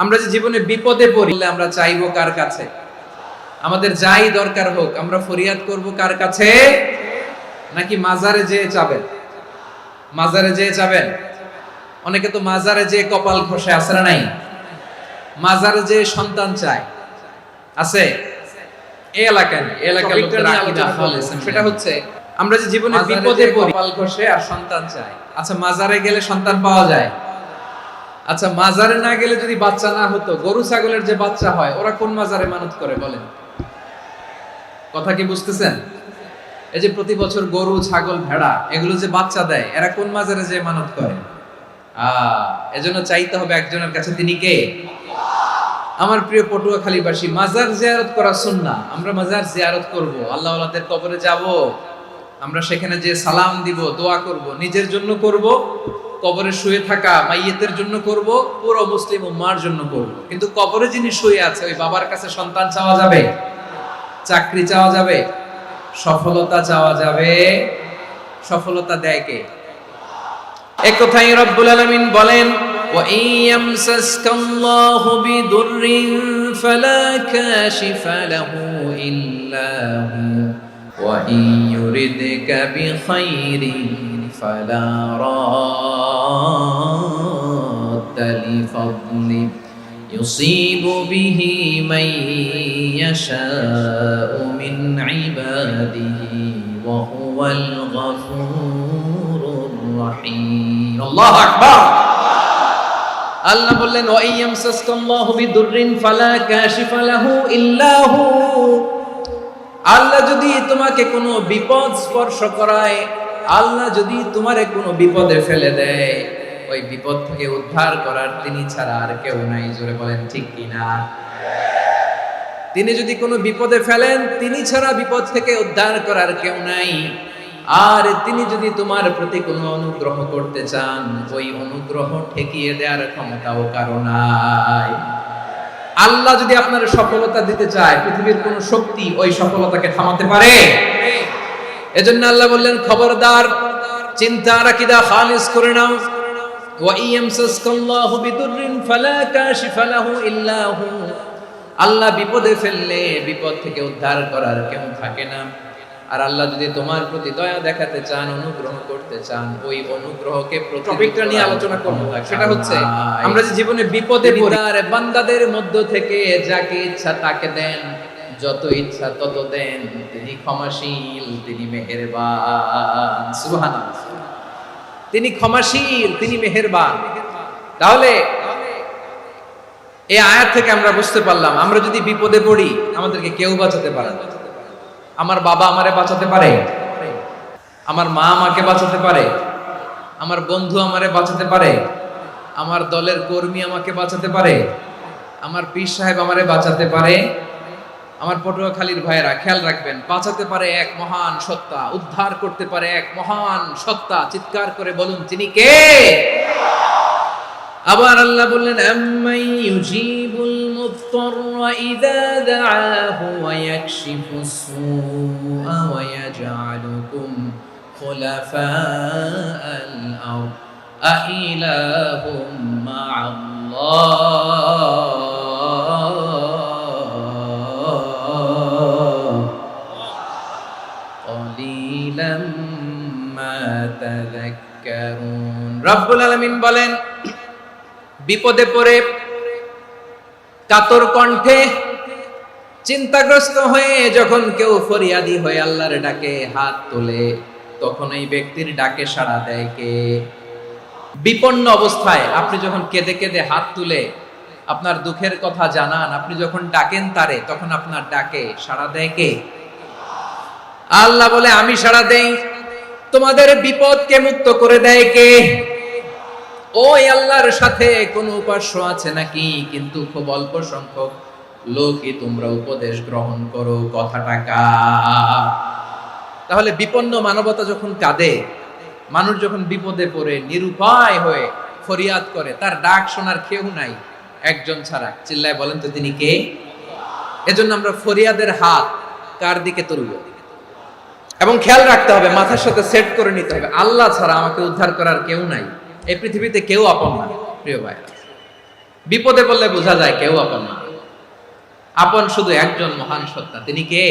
আমরা যে জীবনে বিপদে পড়লে আমরা চাইবো কার কাছে? আমাদের যাই দরকার হোক আমরা ফরিয়াদ করব কার কাছে? নাকি মাজারে যেয়ে চাবেন? মাজারে যেয়ে চাবেন? অনেকে তো মাজারে যেয়ে কপাল ঘষে, আছে না নাই? মাজারে যেয়ে সন্তান চায়, আছে? এই এলাকায় এই এলাকার লোকেরা আকিদা খালেস, সেটা হচ্ছে আমরা যে জীবনে বিপদে পড়ি কপাল ঘষে আর সন্তান চাই। আচ্ছা, মাজারে গেলে সন্তান পাওয়া যায়? আচ্ছা, মাজারে না গেলে যদি বাচ্চা না হতো, গরু ছাগলের যে বাচ্চা হয় ওরা কোন মাজারে মানত করে বলেন? কথা কি বুঝতেছেন? এই যে প্রতি বছর গরু ছাগল ভেড়া এগুলো যে বাচ্চা দেয়, এরা কোন মাজারে যে মানত করে? এজন্য চাইতে হবে একজনের কাছে, তিনি কে? আমার প্রিয় পটুয়াখালীবাসী, মাজার জিয়ারত করা সুন্নাহ। আমরা মাজার জিয়ারত করব, আল্লাহ ওয়ালাদের কবরে যাব, আমরা সেখানে যে সালাম দিব, দোয়া করব, নিজের জন্য করব, কবরে শুয়ে থাকা মাইয়েতের জন্য করব, পুরো মুসলিম উম্মার জন্য করব। কিন্তু কবরে যিনি শুয়ে আছে ওই বাবার কাছে সন্তান চাওয়া যাবে? চাকরি চাওয়া যাবে? সফলতা চাওয়া যাবে? সফলতা দেয় কে? এক কথাই রব্বুল আলামিন বলেন, ওয়া ইয়ামসাসকাল্লাহু বিদুররিন ফালা কাশিফা লাহু ইল্লা হু ওয়া ইয়ুরিদকা বিখাইরিন ফালা রাদ্দা লিফাদলি ইউসিবু বিহি মান ইয়াশাউ মিন ইবাদিহি ওয়া হুয়াল গফুরুর রহিম। আল্লাহু আকবার। আল্লাহ বললেন, ওয়া ইয়ামসাসকাল্লাহু বিদুররিন ফালা কাশিফা লাহু ইল্লা হু। আল্লাহ যদি তোমাকে কোনো বিপদ স্পর্শ করায়, আল্লাহ যদি তোমারে কোনো বিপদে ফেলে দেয়, ওই বিপদ থেকে উদ্ধার করার তিনি ছাড়া আর কেউ নাই। জোরে বলেন ঠিক কিনা? তিনি যদি কোনো বিপদে ফেলেন, তিনি ছাড়া বিপদ থেকে উদ্ধার করার কেউ নাই। আর তিনি যদি তোমার প্রতি কোনো অনুগ্রহ করতে চান, ওই অনুগ্রহ ঠেকিয়ে দেওয়ার ক্ষমতাও কারো নাই। আল্লাহ যদি আপনার সফলতা দিতে চায়, পৃথিবীর কোন শক্তি ওই সফলতাকে থামাতে পারে? এজন্য আল্লাহ বললেন, খবরদার, চিন্তা আর আকীদা খালিস করে নাও। ওয়া ইয়ামসাসকাল্লাহু বিদুররিন ফালা কাশিফা লাহু ইল্লা হু। আল্লাহ বিপদে ফেললে বিপদ থেকে উদ্ধার করার কেউ থাকে না। আর আল্লাহ যদি তোমার প্রতি দয়া দেখাতে চান, অনুগ্রহ করতে চান, ওই অনুগ্রহকে টপিকটা নিয়ে আলোচনা করব। সেটা হচ্ছে আমরা যে জীবনে বিপদে পড়ি, আর বান্দাদের মধ্য থেকে যাকে ইচ্ছা তাকে দেন, যত ইচ্ছা তত দেন। তিনি ক্ষমাশীল, তিনি মেহেরবান। সুবহানাল্লাহ। তিনি ক্ষমাশীল, তিনি মেহেরবান। তাহলে এই আয়াত থেকে আমরা বুঝতে পারলাম, আমরা যদি বিপদে পড়ি আমাদেরকে কেউ বাঁচাতে পারে না। আমার বাবা আমারে বাঁচাতে পারে, আমার মা আমাকে বাঁচাতে পারে, আমার বন্ধু আমারে বাঁচাতে পারে, আমার দলের কর্মী আমাকে বাঁচাতে পারে, আমার পীর সাহেব আমারে বাঁচাতে পারে। আমার পটুয়াখালীর ভাইয়েরা খেয়াল রাখবেন, বাঁচাতে পারে এক মহান সত্তা, উদ্ধার করতে পারে এক মহান সত্তা। চিৎকার করে বলুন, তিনি কে? আবার আল্লাহ বললেন, আম্মাই ইউজিবুল মুত্তাররা ইযা দাআহু ওয়া ইয়াকশিফুস সুআ ওয়া ইয়াজআলুকুম খুলাফাআল আরদ আইলাহুম মা'আল্লাহ ক্বালিলাম মা তাযাক্কারুন। রব্বুল আলামিন বলেন, বিপদে পড়ে কাতর কণ্ঠে চিন্তাগ্রস্ত হয়ে যখন কেউ ফরিয়াদি হয়ে আল্লাহর ডাকে হাত তোলে, তখন এই ব্যক্তির ডাকে সাড়া দেয় কে? বিপন্ন অবস্থায় আপনি যখন কেঁদে কেঁদে হাত তুলে আপনার দুঃখের কথা জানান, আপনি যখন ডাকেন তারে, তখন আপনার ডাকে সাড়া দেয় কে? আল্লাহ বলে, আমি সাড়া দেই। তোমাদের বিপদকে মুক্ত করে দেয় কে? ওই আল্লাহর সাথে কোন উপাস্য আছে নাকি? কিন্তু খুব অল্প সংখ্যক লোকই তোমরা উপদেশ গ্রহণ করো। কথাটা কার? তাহলে বিপন্ন মানবতা যখন কাঁদে, মানুষ যখন বিপদে পড়ে নিরুপায় হয়ে ফরিয়াদ করে, তার ডাক শোনার কেউ নাই একজন ছাড়া। চিল্লায় বলেন তো, তিনি কে? এজন্য আমরা ফরিয়াদের হাত কার দিকে তুলব? এবং খেয়াল রাখতে হবে, মাথার সাথে সেট করে নিতে হবে, আল্লাহ ছাড়া আমাকে উদ্ধার করার কেউ নাই। এই পৃথিবীতে কেউ আপন না, প্রিয় ভাইরা। বিপদে পড়লে বোঝা যায় কেউ আপন না। আপন শুধু একজন মহান সত্তা, তিনি কে?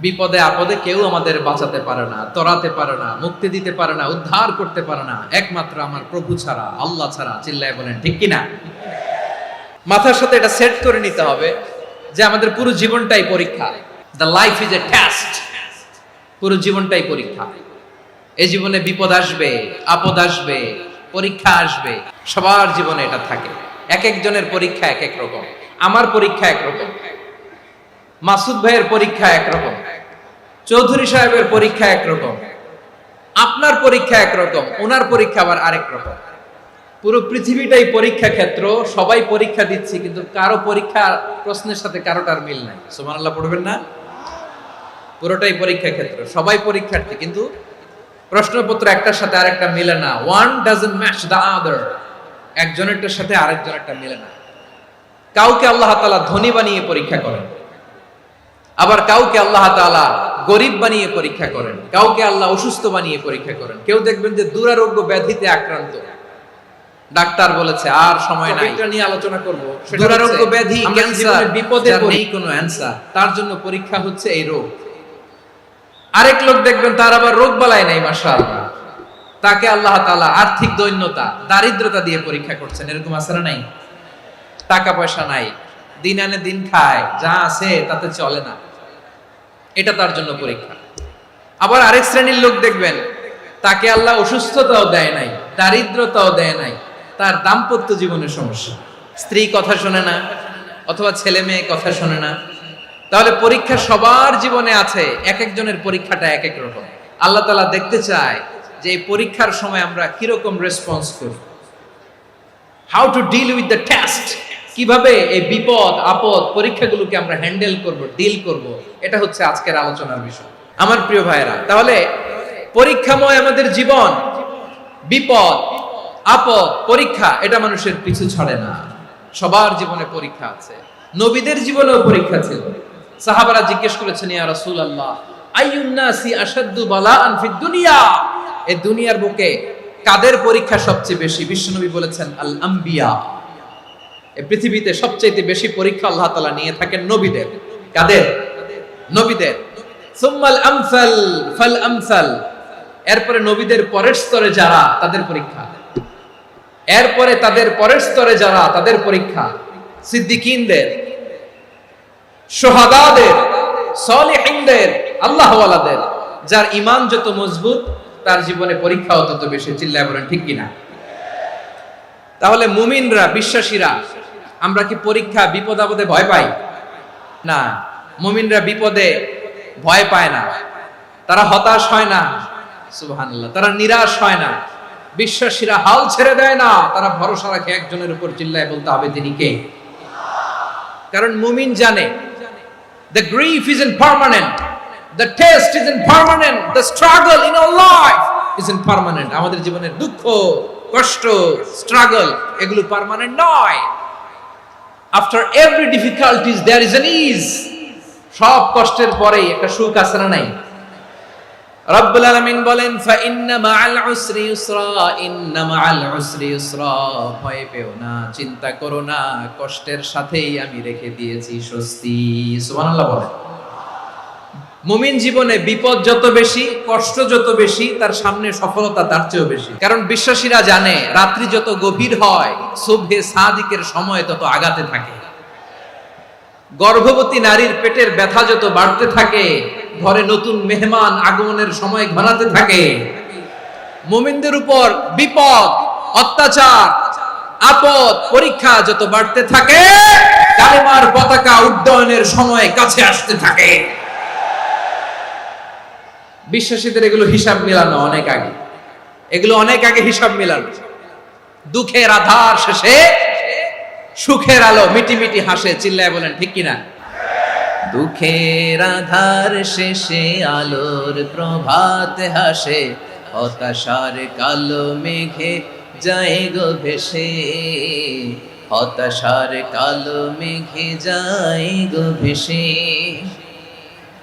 বিপদে আপদে কেউ আমাদের বাঁচাতে পারে না, তরাতে পারে না, মুক্তি দিতে পারে না, উদ্ধার করতে পারে না, একমাত্র আমার প্রভু ছাড়া, আল্লাহ ছাড়া। চিল্লায় বলেন ঠিক কিনা? মাথার সাথে এটা সেট করে নিতে হবে যে আমাদের পুরো জীবনটাই পরীক্ষা। The life is a test. পুরো জীবনটাই পরীক্ষা। এই জীবনে বিপদ আসবে, আপদ আসবে, পরীক্ষা আসবে, সবার জীবনে এটা থাকে। এক একজনের পরীক্ষা এক এক রকম। আমার পরীক্ষা একরকম, মাসুদ ভাইয়ের পরীক্ষা একরকম, চৌধুরী সাহেবের পরীক্ষা একরকম, আপনার পরীক্ষা একরকম, ওনার পরীক্ষা আবার আরেক রকম। পুরো পৃথিবীটাই পরীক্ষা ক্ষেত্র, সবাই পরীক্ষা দিচ্ছি, কিন্তু কারো পরীক্ষা প্রশ্নের সাথে কারোটার মিল নাই। সুবহানাল্লাহ পড়বেন না? পুরোটাই পরীক্ষা ক্ষেত্র, সবাই পরীক্ষার্থী, কিন্তু প্রশ্নপত্র একটার সাথে আরেকটা মিলে না। One doesn't match the other. একজনেরটার সাথে আরেকজনেরটা মিলে না। কাউকে আল্লাহ তাআলা ধনী বানিয়ে পরীক্ষা করেন, আবার কাউকে আল্লাহ তাআলা গরিব বানিয়ে পরীক্ষা করেন, কাউকে আল্লাহ অসুস্থ বানিয়ে পরীক্ষা করেন। কেউ দেখবেন যে দুরারোগ্য ব্যাধিতে আক্রান্ত, ডাক্তার বলেছে আর সময় নাই, এটা নিয়ে আলোচনা করব। দুরারোগ্য ব্যাধি, ক্যান্সার, বিপদে নেই কোনো অ্যানসার, তার জন্য পরীক্ষা হচ্ছে এই রোগ। আরেক লোক দেখবেন তার আবার রোগ বালাই নাই, মাশাআল্লাহ, তাকে আল্লাহ তাআলা আর্থিক দৈন্যতা, দারিদ্রতা দিয়ে পরীক্ষা করছেন। এরকম আছে না নাই? টাকা পয়সা নাই, দিন আনে দিন খায়, যা আছে তাতে চলে না, এটা তার জন্য পরীক্ষা। আবার আরেক শ্রেণীর লোক দেখবেন তাকে আল্লাহ অসুস্থতাও দেয় নাই, দারিদ্রতাও দেয় নাই, তার দাম্পত্য জীবনের সমস্যা, স্ত্রী কথা শোনে না অথবা ছেলে মেয়ে কথা শোনে না। তাহলে পরীক্ষা সবার জীবনে আছে, এক একজনের পরীক্ষাটা এক এক রকম। আল্লাহ তাআলা দেখতে চায় যে এই পরীক্ষার সময় আমরা কিরকম রেসপন্স করি, how to deal with the test, কিভাবে এই বিপদ আপদ পরীক্ষাগুলোকে আমরা হ্যান্ডেল করব, ডিল করব। এটা হচ্ছে আজকের আলোচনার বিষয় আমার প্রিয় ভাইয়েরা। তাহলে পরীক্ষাময় আমাদের জীবন, বিপদ আপদ পরীক্ষা, এটা মানুষের পিছু ছাড়ে না। সবার জীবনে পরীক্ষা আছে, নবীদের জীবনেও পরীক্ষা ছিল। সাহাবারা জিজ্ঞেস করেছেন, ইয়া রাসূলুল্লাহ আইয়ুন নাসি আশাদ্দু বালাআন ফিদ দুনিয়া, এই দুনিয়ার বুকে কাদের পরীক্ষা সবচেয়ে বেশি? বিশ্বনবী বলেছেন আল আম্বিয়া, এই পৃথিবীতে সবচেয়ে বেশি পরীক্ষা আল্লাহ তাআলা নিয়ে থাকেন নবীদের। কাদের? নবীদের। সুম্মাল আমসাল ফাল আমসাল, এরপরে নবীদের পরের স্তরে যারা, তাদের পরীক্ষা। এরপরে তাদের পরের স্তরে যারা, তাদের পরীক্ষা। সিদ্দিকিনদের, শুহাদাদের, সলিহিনদের, আল্লাহওয়ালাদের। যার ঈমান যত মজবুত তার জীবনে পরীক্ষাও তত বেশি। চিল্লায় বলেন ঠিক কিনা? তাহলে মুমিনরা, বিশ্বাসীরা, আমরা কি পরীক্ষা বিপদ আপদে ভয় পাই? না, মুমিনরা বিপদে ভয় পায় না, তারা হতাশ হয় না, সুবহানাল্লাহ, তারা নিরাশ হয় না। বিশ্বাসীরা হাল ছেড়ে দেয় না, তারা ভরসা রাখে একজনের উপর। চিল্লায় বলতে হবে তিনি কে? কারণ মুমিন জানে the grief isn't permanent, the test isn't permanent, the struggle in our life isn't permanent. আমাদের জীবনের দুঃখ, কষ্ট, স্ট্রাগল, এগুলো পার্মানেন্ট নয়। After every difficulties there is an ease. সব কষ্টের পরেই একটা সুখ আছে না নাই? রব্বুল আলামিন বলেন ফা ইন্না মাআল উসরি ইউসরা, ইন্না মাআল উসরি ইউসরা, ভয় পেও না, চিন্তা করো না, কষ্টের সাথেই আমি রেখে দিয়েছি স্বস্তি। সুবহানাল্লাহ বলেন। মুমিন জীবনে বিপদ যত বেশি, কষ্ট যত বেশি, তার সামনে সফলতা তার চেয়েও বেশি। কারণ বিশ্বাসীরা জানে রাত্রি যত গভীর হয়, সুবহে সাদিকের সময় তত আগাতে থাকে। গর্ভবতী নারীর পেটের ব্যথা যত বাড়তে থাকে, ঘরে নতুন মেহমান আগমনের সময় ঘনাতে থাকে। মুমিনদের উপর বিপদ, অত্যাচার, আপদ, পরীক্ষা যত বাড়তে থাকে, কালেমার পতাকা উড্ডয়নের সময় কাছে আসতে থাকে। বিশ্বাসীদের এগুলো হিসাব মিলানো অনেক আগে, এগুলো অনেক আগে হিসাব মিলানো। দুঃখের আধার শেষে সুখের আলো মিটি মিটি হাসে। চিল্লায় বলেন ঠিক কিনা? দুঃখের আধার শেষে আলোর প্রভাত হাসে, হতাশার কালো মেঘে যায় গো ভেসে, হতাশার কালো মেঘে যায় গো ভেসে।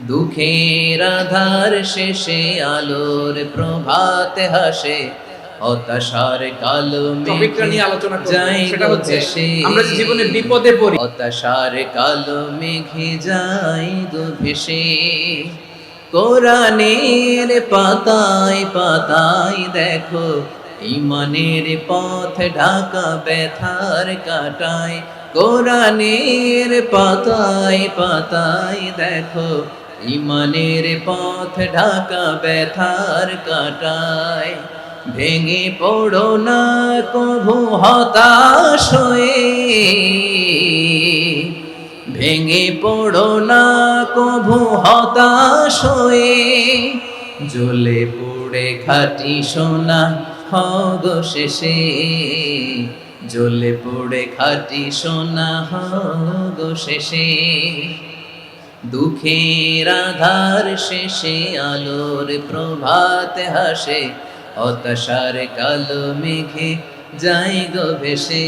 দুঃখের আধার শেষে আলোর প্রভাত হাসে, হতাশার কালো টপিকটা নিয়ে আলোচনা করব, যাই সেটা হচ্ছে ভেসে, আমরা যে জীবনে বিপদে পড়ি, হতাশার কালো মেঘে যাই গো ভেসে, কোরআনের পাতায় পাতায় দেখো ইমানের পথ ঢাকা ব্যথার কাটায়, কোরআনের পাতায় পাতায় দেখো ইমানের পথ ঢাকা ব্যথার কাটায়, ভেঙে পড়ো না কভু হতাশ হয়ে, ভেঙে পড়ো না কভু হতাশ হয়ে, জ্বলে পুড়ে খাঁটি সোনা হগো শেষে, জ্বলে পুড়ে খাঁটি সোনা হগো শেষে, দুঃখের আধার শেষে আলোর প্রভাত হাসে, হতাশার কালো মেঘে যাই গো ভেসে,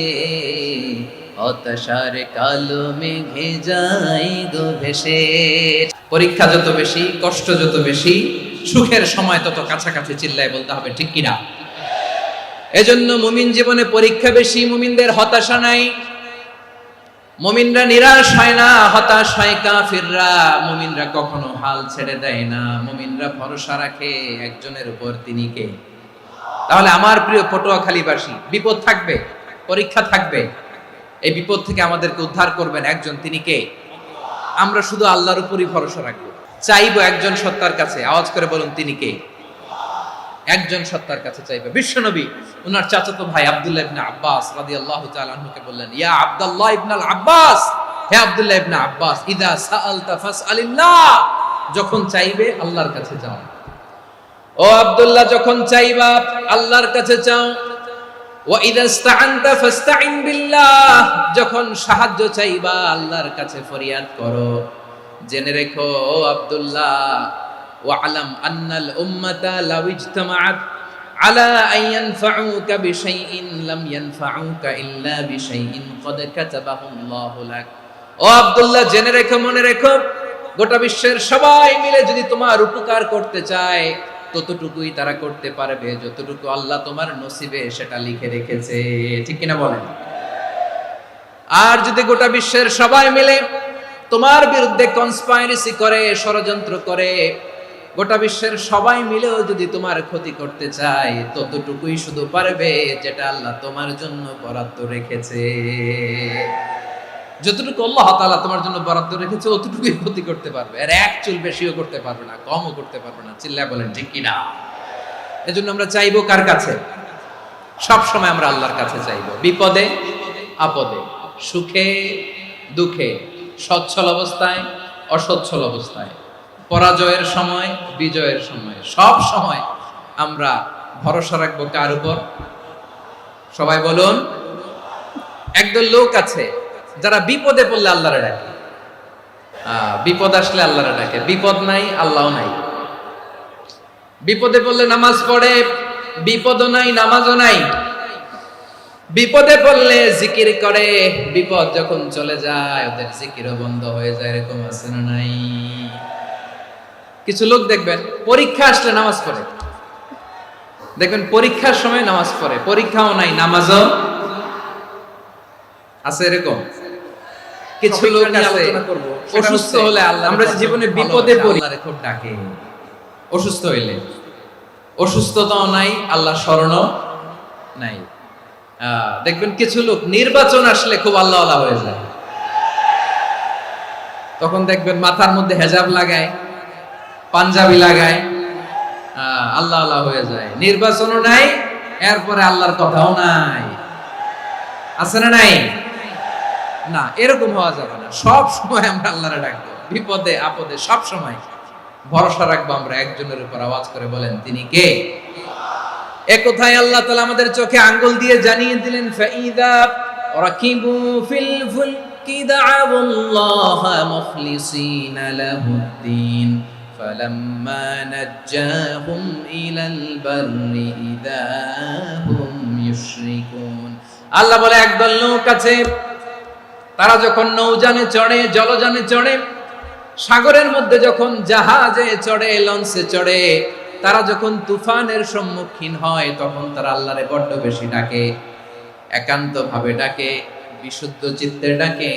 হতাশার কালো মেঘে যাই গো ভেসে। পরীক্ষা যত বেশি, কষ্ট যত বেশি, সুখের সময় তত কাছাকাছি, চিল্লায় বলতে হবে ঠিক কিনা। এজন্য মুমিন জীবনে পরীক্ষা বেশি, মুমিনদের হতাশা নাই, মুমিনরা নিরাশ হয় না, হতাশ হয় কাফিররা। মুমিনরা কখনো হাল ছেড়ে দেয় না, মুমিনরা ভরসা রাখে একজনের উপর, তিনি কে? তাহলে আমার প্রিয় পটুয়াখালীবাসী, বিপদ থাকবে, পরীক্ষা থাকবে, এই বিপদ থেকে আমাদেরকে উদ্ধার করবেন একজন, তিনি কে? আমরা শুধু আল্লাহর উপরই ভরসা রাখবো, চাইবো একজন সত্তার কাছে। আওয়াজ করে বলুন, তিনি কে? একজন সত্তার কাছে চাইবে। বিশ্বনবী ওনার চাচাতো ভাই আব্দুল্লাহ ইবনে আব্বাস রাদিয়াল্লাহু তাআলা আনহুকে বললেন, ইয়া আব্দুল্লাহ ইবনে আব্বাস, হে আব্দুল্লাহ ইবনে আব্বাস, ইদা সাআলতা ফাসআলিল্লাহ, যখন চাইবে আল্লাহর কাছে যাও। ও আব্দুল্লাহ, যখন চাইবা আল্লাহর কাছে চাও। ওয়া ইদা ইসতাআনতা ফাসতাইন বিল্লাহ, যখন সাহায্য চাইবা আল্লাহর কাছে ফরিয়াদ করো। জেনে রেখো ও আব্দুল্লাহ, ওয়া'লাম আন্নাল উম্মাতা লাউ ইজতামাআত আলা আন ইয়ানফাউকা বিশাইইন লাম ইয়ানফাউকা ইল্লা বিশাইইন ক্বাদ কাতাবাহু আল্লাহু লাক। ও আব্দুল্লাহ, জেনে রেখো, মনে রেখো, গোটা বিশ্বের সবাই মিলে যদি তোমার উপকার করতে চায়, ততটুকুই তারা করতে পারবে যতটুকু আল্লাহ তোমার নসিবে সেটা লিখে রেখেছে। ঠিক কিনা বলেন? আর যদি গোটা বিশ্বের সবাই মিলে তোমার বিরুদ্ধে কনস্পাইরেসি করে, ষড়যন্ত্র করে, গোটা বিশ্বের সবাই মিলেও যদি তোমার ক্ষতি করতে চায়, ততটুকুই শুধু পারবে যেটা আল্লাহ তোমার জন্য বরাদ্দ রেখেছে। যতটুকু আল্লাহ তাআলা তোমার জন্য বরাদ্দ রেখেছে অতটুকুই ক্ষতি করতে পারবে, আর এক চুল বেশিও করতে পারবে না, কমও করতে পারবে না। চিল্লায় বলেন ঠিক কিনা। এজন্য আমরা চাইবো কার কাছে? সব সময় আমরা আল্লাহর কাছে চাইবো, বিপদে আপদে, সুখে দুঃখে, সচ্ছল অবস্থায় অসচ্ছল অবস্থায়, পরাজয়ের সময় বিজয়ের সময়, সব সময় আমরা ভরসা রাখবো কার উপর? সবাই বলুন। একদল লোক আছে যারা বিপদে পড়লে আল্লাহরে ডাকে, বিপদ আসলে আল্লাহরে ডাকে, বিপদ নাই আল্লাহও নাই। বিপদে পড়লে নামাজ পড়ে, বিপদও নাই নামাজও নাই। বিপদে পড়লে জিকির করে, বিপদ যখন চলে যায় ওদের জিকিরও বন্ধ হয়ে যায়। এরকম আছে না নাই? কিছু লোক দেখবেন পরীক্ষা আসলে নামাজ পড়ে, দেখবেন পরীক্ষার সময় নামাজ পড়ে, পরীক্ষাও নাই নামাজও আছে। এরকম কিছু লোক আছে অসুস্থ হলে আল্লাহ, আমরা যে জীবনে বিপদে পড়ি আল্লাহরে খুব ডাকে, অসুস্থ হইলে অসুস্থতাও নাই, আল্লাহ স্মরণও নাই। দেখবেন কিছু লোক নির্বাচন আসলে খুব আল্লাহওয়ালা হয়ে যায়, তখন দেখবেন মাথার মধ্যে হেজাব লাগায়, পাঞ্জাবি লাগায়, আল্লাহওয়ালা হয়ে যায়। নির্বাচনও নাই, এরপরে আল্লাহর কথাও নাই। আছে না নাই? না, এরকম হওয়া যাবে না। সব সময় আমরা আল্লাহরে ডাকবো, বিপদে আপদে সব সময় ভরসা রাখবো আমরা একজনের উপর। আওয়াজ করে বলেন, তিনি কে? এ কথায় আল্লাহ তাআলা আমাদের চোখে আঙ্গুল দিয়ে জানিয়ে দিলেন, ফাইদা রাকিবু ফিল ফুলকি দা'আবুল্লাহ মুখলিসিনা লাহুদ্দিন ফালাম্মা নাজ্জাহুম ইলাল বাররি ইযা হুম ইউশরিকুন। আল্লাহ বলে, একদল লোক আছে, তারা যখন নৌযানে চড়ে, জলযানে চড়ে, সাগরের মধ্যে যখন জাহাজে চড়ে, লঞ্চে চড়ে, তারা যখন তুফানের সম্মুখীন হয় তখন তারা আল্লাহরে বড্ড বেশি ডাকে, একান্ত ভাবে ডাকে, বিশুদ্ধ চিত্তে ডাকে।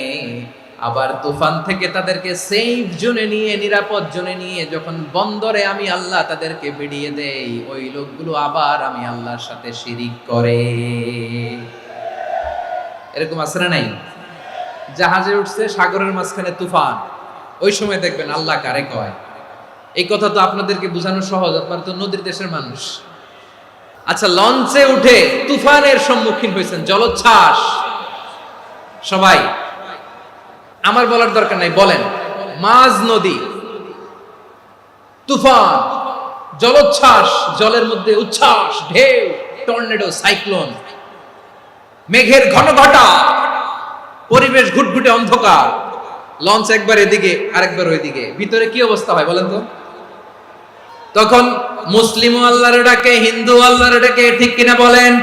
আবার তুফান থেকে তাদেরকে সেফ জোনে নিয়ে, নিরাপদ জোনে নিয়ে যখন বন্দরে আমি আল্লাহ তাদেরকে ভিড়িয়ে দেই, ওই লোকগুলো আবার আমি আল্লাহর সাথে শিরিক করে। এরকম আছে না নাই? জাহাজে উঠছে, সাগরের মাঝখানে তুফান, ওই সময় দেখবেন আল্লাহ কারে কয়। এই কথা তো আপনাদেরকে বোঝানো সহজ, আপনারা তো নদীর দেশের মানুষ। আচ্ছা, লঞ্চে উঠে তুফানের সম্মুখীন হয়েছেন, জলোচ্ছ্বাস, সবাই আমার বলার দরকার নাই, বলেন। মাঝ নদী, তুফান, জলোচ্ছ্বাস, জলের মধ্যে উচ্ছ্বাস, ঢেউ, টর্নেডো, সাইক্লোন, মেঘের ঘন ঘটা, পরিবেশ ঘুটঘুটে অন্ধকার, লঞ্চ একবার এদিকে আরেকবার ওইদিকে, ভিতরে কি অবস্থা হয় বলেন তো? তখন মুসলিম আল্লাহর ডাকে, হিন্দু আল্লাহর ডাকে, ঠিক কিনা বলেন?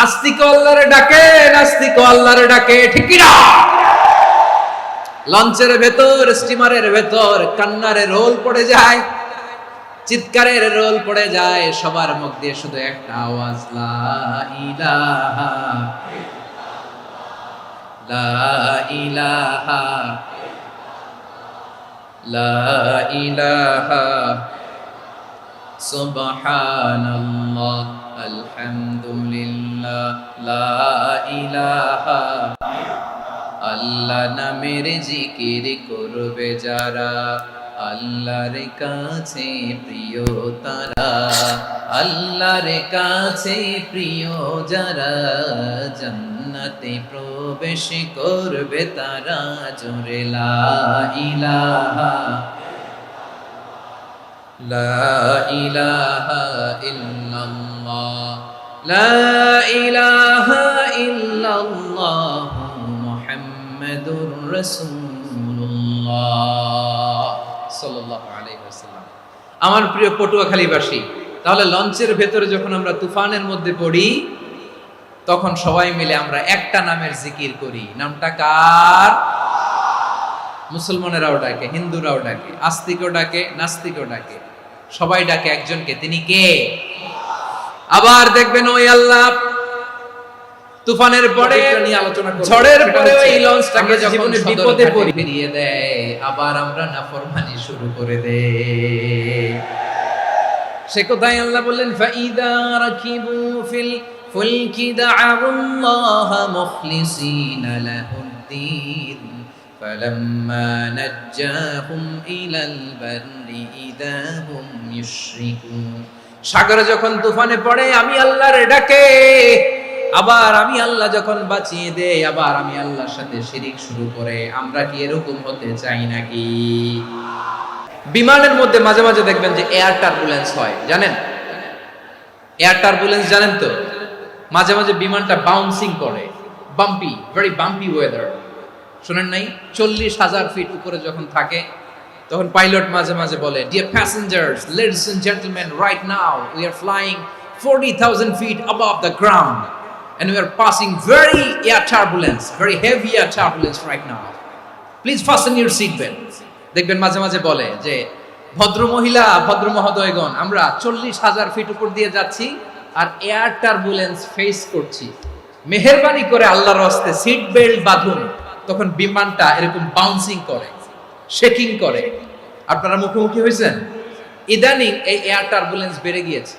আস্তিক আল্লাহর ডাকে, নাস্তিক আল্লাহর ডাকে, ঠিক কিনা? লঞ্চের ভেতর, স্টিমারের ভেতর কান্নারে রোল পড়ে যায়, চিৎকারের রোল পড়ে যায়, সবার মুখ দিয়ে শুধু একটা আওয়াজ, লা ইলাহা লা ইলাহা লা ইলাহা সুবহানাল্লাহ আলহামদুলিল্লাহ লা ইলাহা। আল্লাহ নামের জিকির করবে যারা, আল্লাহর কাছে প্রিয় তারা, আল্লাহর কাছে প্রিয় যারা, জান্নাতে প্রবেশ করবে তারা, জোরে লা ইলাহা লা ইলাহা ইল্লাল্লাহ লা ইলাহা ইল্লাল্লাহ মুহাম্মাদুর রাসূলুল্লাহ সাল্লাল্লাহু আলাইহি ওয়াসাল্লাম। আমার প্রিয় পটুয়াখালীবাসী, তাহলে লঞ্চের ভেতরে যখন আমরা তুফানের মধ্যে পড়ি, তখন সবাই মিলে আমরা একটা নামের জিকির করি। নামটা কার? মুসলমানেরাও ডাকে, হিন্দুরাও ডাকে, আস্তিকও ডাকে, নাস্তিকও ডাকে, সবাই ডাকে একজনকে, তিনি কে? আবার দেখবেন ওই আল্লাহ তুফানের পরে আলোচনা করব, ঝড়ের পরে ওই লঞ্চটাকে যখন বিপদে ফিরিয়ে দেয়, আবার আমরা নাফরমানি শুরু করে দেই। সে কোথায় আল্লাহ বললেন, ফাইদা রাকিবু ফিল ফুলকি দা'আল্লাহ মুখলিসিনা লাহুদ্দিন ফালাম্মা নাজ্জাহুম ইলাল বাররি ইযা হুম ইউশরিকুন। সাগরে যখন তুফানে পড়ে আমি আল্লাহর ডাকে, আবার আমি আল্লাহ যখন বাঁচিয়ে দেই, আবার আমি আল্লাহর সাথে শিরিক শুরু করে। আমরা কি এরকম হতে চাই নাকি? বিমানের মধ্যে মাঝে মাঝে দেখবেন যে এয়ার টার্বুলেন্স হয়, জানেন? এয়ার টার্বুলেন্স জানেন তো? মাঝে মাঝে বিমানটা বাউন্সিং করে, বাম্পি, ভেরি বাম্পি ওয়েদার। শুনেন নাই? 40,000 ফিট উপরে যখন থাকে, তখন পাইলট মাঝে মাঝে বলে, dear passengers, ladies and gentleman, right now we are flying 40,000 feet above the ground and we are passing very air turbulence, very heavy air turbulence right now. Please fasten your seat belts. দেখবেন মাঝে মাঝে বলে যে, ভদ্র মহিলা, ভদ্র মহোদয়গণ, আমরা 40,000 ফিট উপর দিয়ে যাচ্ছি আর এয়ার টার্বুলেন্স ফেস করছি, মেহেরবানি করে আল্লাহর রাস্তে সিট বেল্ট বাঁধুন। তখন বিমানটা এরকম বাউন্সিং করে, শেকিং করে। আপনারা মুখোমুখি হয়েছেন? ইদানিং এই এয়ার টার্বুলেন্স বেড়ে গিয়েছে।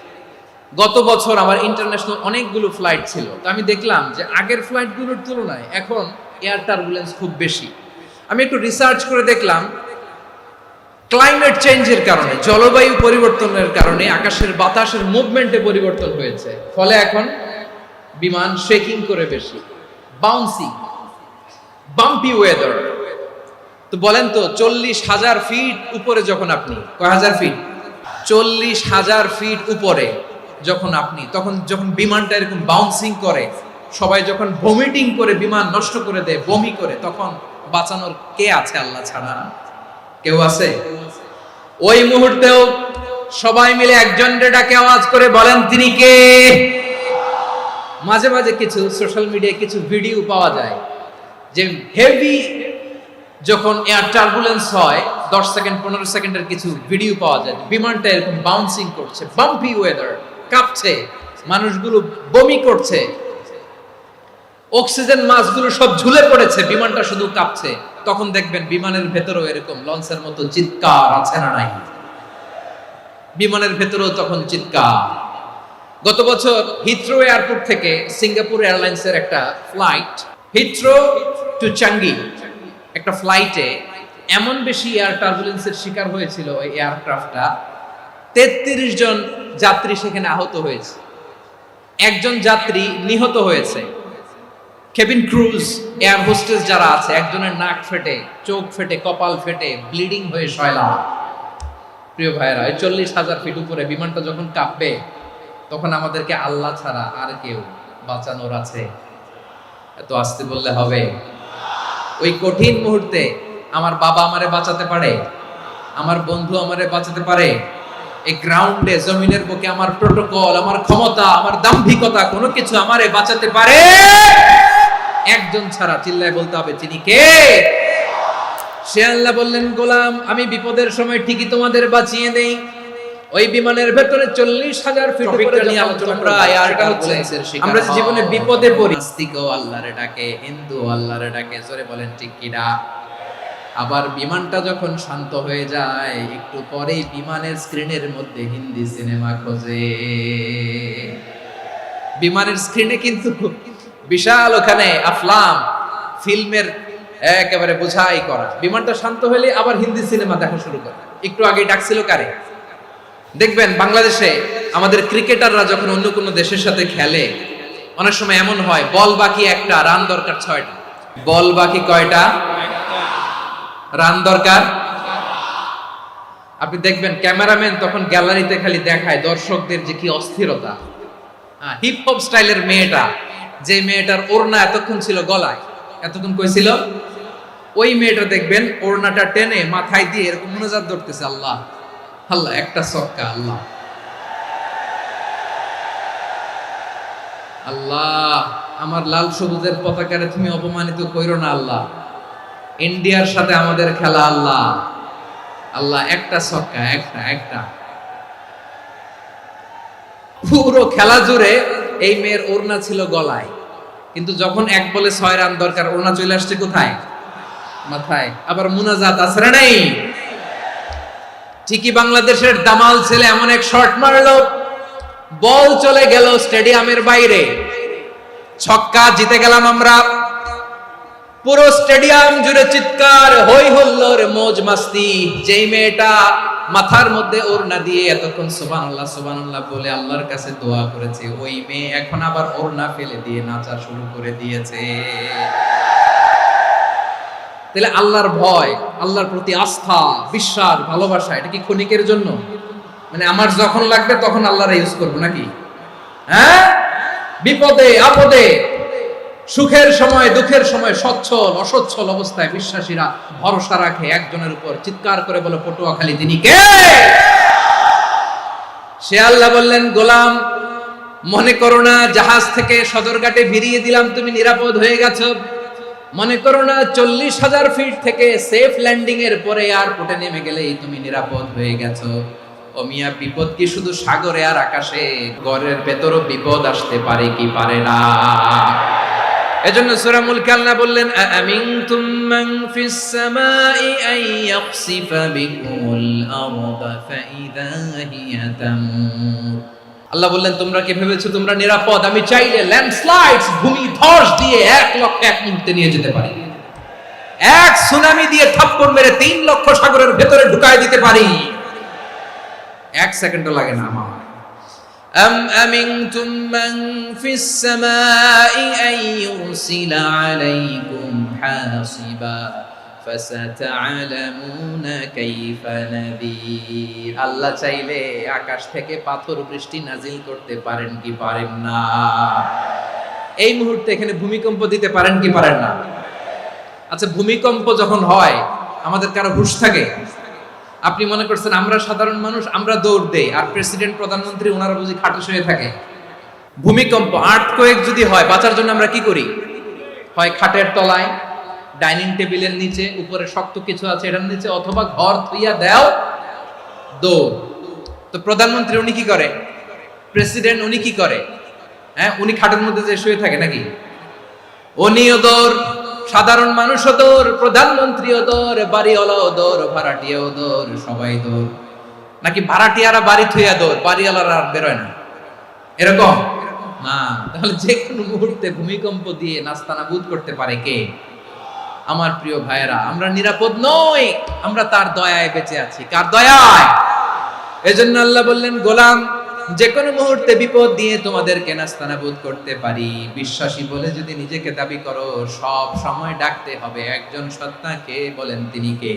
গত বছর আমার ইন্টারন্যাশনাল অনেকগুলো ফ্লাইট ছিল, তো আমি দেখলাম যে আগের ফ্লাইটগুলোর তুলনায় এখন এয়ার টার্বুলেন্স খুব বেশি। আমি একটু রিসার্চ করে দেখলাম, ক্লাইমেট চেঞ্জের কারণে, জলবায়ু পরিবর্তনের কারণে আকাশের বাতাসের মুভমেন্টে পরিবর্তন হয়েছে, ফলে এখন বিমান শেকিং করে বেশি, বাউন্সিং, বাম্পি ওয়েদার। তো বলেন তো, 40,000 ফিট উপরে যখন আপনি, কয় হাজার ফিট? 40,000 ফিট উপরে যখন আপনি, তখন যখন বিমানটা এরকম বাউন্সিং করে, সবাই যখন ভমিটিং করে বিমান নষ্ট করে দেয়, বমি করে, তখন বাঁচানোর কে আছে আল্লাহ ছাড়া? কেউ আছে? ওই মুহূর্তেও সবাই মিলে একজনের ডাকে আওয়াজ করে বলেন, তিনি কে? মাঝে মাঝে কিছু সোশ্যাল মিডিয়ায় কিছু ভিডিও পাওয়া যায় যে হেভি যখন এয়ার টার্বুলেন্স হয়, 10 সেকেন্ড 15 সেকেন্ডের কিছু ভিডিও পাওয়া যায়, বিমানটা এরকম বাউন্সিং করছে, বাম্পি ওয়েদার, কাঁপছে, মানুষগুলো বমি করছে, অক্সিজেন মাস্কগুলো সব ঝুলে পড়েছে, বিমানটা শুধু কাঁপছে। তখন দেখবেন বিমানের ভেতরেও এরকম লঞ্চের মতো চিৎকার আছে না নাই? বিমানের ভেতরেও তখন চিৎকার। গত বছর হিথ্রো এয়ারপোর্ট থেকে সিঙ্গাপুর এয়ারলাইন্সের একটা ফ্লাইট, হিথ্রো টু চাঙ্গি, একটা ফ্লাইটে এমন বেশি এয়ার টার্বুলেন্সের শিকার হয়েছিল ওই এয়ারক্রাফটটা, 33 জন যাত্রী সেখানে আহত হয়েছে, একজন যাত্রী নিহত হয়েছে। কেবিন ক্রুজ, এয়ার হোস্টেস যারা আছে, একজনের নাক ফেটে, চোখ ফেটে, কপাল ফেটে, ব্লিডিং হয়ে শয়লা। প্রিয় ভাইরা, 40,000 ফিট উপরে বিমানটা যখন কাঁপবে, তখন আমাদেরকে আল্লাহ ছাড়া আর কেউ বাঁচানোর আছে? এত আসতে বললে হবে? ওই কঠিন মুহূর্তে আমার বাবা আমারে বাঁচাতে পারে, আমার বন্ধু আমারে বাঁচাতে পারে। এই গ্রাউন্ডে, জমিনের বুকে আমার প্রোটোকল, আমার ক্ষমতা, আমার দাম্ভিকতা, কোনো কিছু আমারে বাঁচাতে পারে একজন ছাড়া। চিল্লায় বলতে হবে, তিনি কে? সে আল্লাহ। বললেন, গোলাম, আমি বিপদের সময় ঠিকই তোমাদের বাঁচিয়ে দেই। ওই বিমানের ভেতরে 40,000 ফিট উপরে নিয়ে আলোচনা করা, আমরা যে জীবনে বিপদে পড়ি, নাস্তিকও আল্লাহরে ডাকে, হিন্দু আল্লাহরে ডাকে, জোরে বলেন ঠিক কিনা? আবার বিমানটা যখন শান্ত হয়ে যায়, একটু পরেই বিমানের স্ক্রিনের মধ্যে হিন্দি সিনেমা খোঁজে। বিমানের স্ক্রিনে কিন্তু বিশাল ওখানে আফলাম ফিল্মের একেবারে বোঝাই করা। বিমানটা শান্ত হলে আবার হিন্দি সিনেমা দেখা শুরু করে। একটু আগে ডাকছিল কারে? দেখবেন বাংলাদেশে আমাদের ক্রিকেটাররা যখন অন্য কোনো দেশের সাথে খেলে, অনেক সময় এমন হয়, বল বাকি একটা, রান দরকার 6টা। বল বাকি কয়টা? রান দরকার। আপনি দেখবেন ক্যামেরাম্যান তখন গ্যালারিতে খালি দেখায় দর্শকদের যে কি অস্থিরতা। হিপ হপ স্টাইলের মেয়েটা, যে মেয়েটার ওড়না এতক্ষণ ছিল গলায়, এতক্ষণ কই ছিল, ওই মেয়েটা দেখবেন ওড়নাটা টেনে মাথায় দিয়ে এরকম মুনাজাত ধরতেছে, আল্লাহ আল্লাহ, একটা ছক্কা, আল্লাহ আল্লাহ, আমার লাল সবুজের পতাকারে তুমি অপমানিত কইরো না আল্লাহ, ইন্ডিয়ার সাথে আমাদের খেলা, আল্লাহ আল্লাহ, একটা ছক্কা, একটা একটা। পুরো খেলা জুড়ে এই মেয়ের ওড়না ছিল গলায়, কিন্তু যখন 1 বলে 6 রান দরকার, ওড়না চলে আসছে কোথায়? মাথায়। আবার মুনাজাত আছে না নাই? ঠিকই বাংলাদেশের দামাল ছেলে এমন এক শট মারলো, বল চলে গেল স্টেডিয়ামের বাইরে, ছক্কা, জিতে গেলাম আমরা। পুরো স্টেডিয়াম জুড়ে চিৎকার, হই হুল্লোড়, মौज মাস্তি। যেই মেয়েটা মাথার মধ্যে ওড়না দিয়ে এতক্ষণ সুবহানাল্লাহ সুবহানাল্লাহ বলে আল্লাহর কাছে দোয়া করেছে, ওই মেয়ে এখন আবার ওড়না ফেলে দিয়ে নাচা শুরু করে দিয়েছে। তাহলে আল্লাহর ভয়, আল্লাহর প্রতি আস্থা, বিশ্বাস, ভালোবাসা, এটা কি ক্ষণিকের জন্য? মানে আমার যখন লাগবে তখন আল্লাহর ইউজ করব নাকি? হ্যাঁ, বিপদে আপদে, সুখের সময় দুঃখের সময়, সচ্ছল অসচ্ছল অবস্থায় বিশ্বাসীরা ভরসা রাখে একজনের উপর। চিৎকার করে বলে, পটুয়াখালী, তিনি কে? সে আল্লাহ। বললেন, গোলাম, মনে করো না জাহাজ থেকে সদরঘাটে ভিড়িয়ে দিলাম, তুমি নিরাপদ হয়ে গেছো। মনে করো না 40,000 ফিট থেকে সেফ ল্যান্ডিং এর পরে এয়ারপোর্টে নেমে গেলেই তুমি নিরাপদ হয়ে গেছো। ও মিয়া, বিপদ কি শুধু সাগরে আর আকাশে? ঘরের ভেতরও বিপদ আসতে পারে কি পারে না? এজন্য সূরা মুলক আল্লাহ বললেন, আমিনতুম মান ফিস সামাই আন ইয়াখসিফা বিকুমুল আরদা ফাইদা হিয়া তামুর। আল্লাহ বললেন, তোমরা কি ভেবেছো তোমরা নিরাপদ? আমি চাইলে ল্যান্ডস্লাইডস, ভূমি ধস দিয়ে 1 লক্ষ 1 মুহূর্তে নিয়ে যেতে পারি। এক সুনামি দিয়ে থাপ্পড় মেরে 3 লক্ষ সাগরের ভেতরে ঢুকায় দিতে পারি। 1 সেকেন্ডও লাগে না আমার। أم أمنتم من في السماء أن يرسل عليكم حاصبا فستعلمون كيف نذير। আল্লাহ চাইলে আকাশ থেকে পাথর বৃষ্টি নাজিল করতে পারেন কি পারেন না? এই মুহূর্তে এখানে ভূমিকম্প দিতে পারেন কি পারেন না? আচ্ছা, ভূমিকম্প যখন হয় আমাদের কারো হুঁশ থাকে? আপনি মনে করছেন আমরা সাধারণ মানুষ, আমরা দৌড় দেই, আর প্রেসিডেন্ট প্রধানমন্ত্রী ওনারা বুঝি খাটে শুয়ে থাকে? ভূমিকম্প, আর্থকোয়েক যদি হয়, বাঁচার জন্য আমরা কি করি? হয় খাটের তলায়, ডাইনিং টেবিলের নিচে, উপরে শক্ত কিছু আছে এটার নিচে, অথবা ঘর থুইয়া দাও দৌড়। তো প্রধানমন্ত্রী উনি কি করে, প্রেসিডেন্ট উনি কি করে? হ্যাঁ, উনি খাটের মধ্যে যে শুয়ে থাকে নাকি? উনিও দৌড়, সাধারণ মানুষও দৌড়, প্রধানমন্ত্রীও দৌড়, বাড়িওয়ালাও দৌড়, ভাড়াটিয়াও দৌড়, সবাই দৌড়। নাকি ভাড়াটিয়ারা বাড়ি থুইয়া দৌড়, বাড়িওয়ালারা আর বেরোয় না, এরকম না? তাহলে যে কোনো মুহূর্তে ভূমিকম্প দিয়ে নাস্তানাবুদ করতে পারে কে? আমার প্রিয় ভাইয়েরা, আমরা নিরাপদ নই, আমরা তার দয়ায় বেঁচে আছি। কার দয়ায়? এজন্য আল্লাহ বললেন, গোলাম যে কোনো মুহূর্তে বিপদ দিয়ে তোমাদেরকে নাস্তানাবুদ করতে পারি। বিশ্বাসী বলে যদি নিজেকে দাবি করো, সব সময় ডাকতে হবে একজন সত্তাকে। বলেন তিনি কে?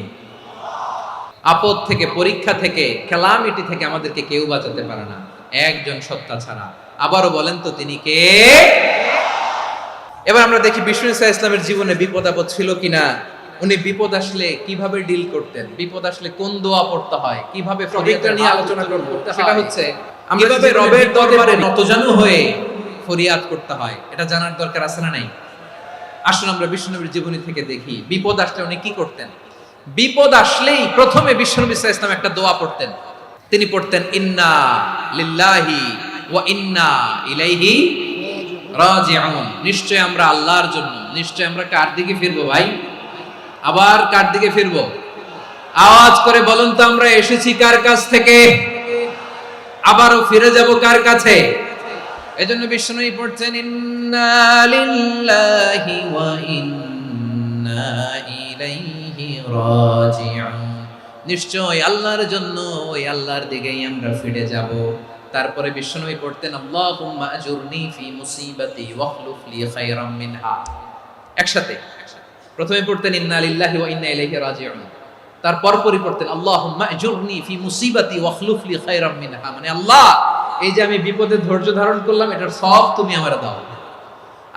আপদ থেকে, পরীক্ষা থেকে, ক্যালামিটি থেকে আমাদেরকে কেউ বাঁচাতে পারে না একজন সত্তা ছাড়া। আবারও বলেন তো তিনি কে? এবার আমরা দেখি বিষ্ণু ইসা ইসলামের জীবনে বিপদ আপদ ছিল কিনা। উনি বিপদ আসলে কিভাবে ডিল করতেন, বিপদ আসলে কোন দোয়া পড়তে হয়, কিভাবে ফরিয়াদ নিয়ে আলোচনা করব, সেটা হচ্ছে আমরা কিভাবে রবের দরবারে নতজানু হয়ে ফরিয়াদ করতে হয়, এটা জানার দরকার আছে না নাই? আসুন আমরা বিষ্ণুনবীর জীবনী থেকে দেখি বিপদ আসলে উনি কি করতেন। বিপদ আসলেই প্রথমে বিষ্ণুনবী সাল্লাল্লাহু আলাইহি ওয়াসাল্লাম একটা দোয়া পড়তেন। তিনি পড়তেন, ইন্না লিল্লাহি ওয়া ইন্না ইলাইহি রাজিউন। নিশ্চয় আমরা আল্লাহর জন্য, নিশ্চয় আমরা কার দিকে ফিরবো ভাই? আবার কার দিকে ফিরবো? আওয়াজ করে বলুন তো, আমরা এসেছি কার কাছ থেকে, আবারও ফিরে যাব কার কাছে? এজন্য বিষ্ণুই পড়ছেন, ইন্না লিল্লাহি ওয়া ইন্না ইলাইহি রাজিউন। নিশ্চয় আল্লাহর জন্য, ওই আল্লাহর দিকেই আমরা ফিরে যাব। তারপরে বিষ্ণুই পড়তেন, আল্লাহুম্মা আজুরনি ফি মুসিবাতি ওয়াখলুফ লি খায়রাম মিনহা। একসাথে প্রথমে পড়তেন ইন্না লিল্লাহি ওয়া ইন্না ইলাইহি রাজিউন, তারপর পড়তেন আল্লাহুম্মা আজুরনি ফি মুসিবাতি ওয়াখলুফ লি খায়রাম মিনহা। মানে আল্লাহ, এই যে আমি বিপদে ধৈর্য ধারণ করলাম, এটার সব তুমি আমারে দাও,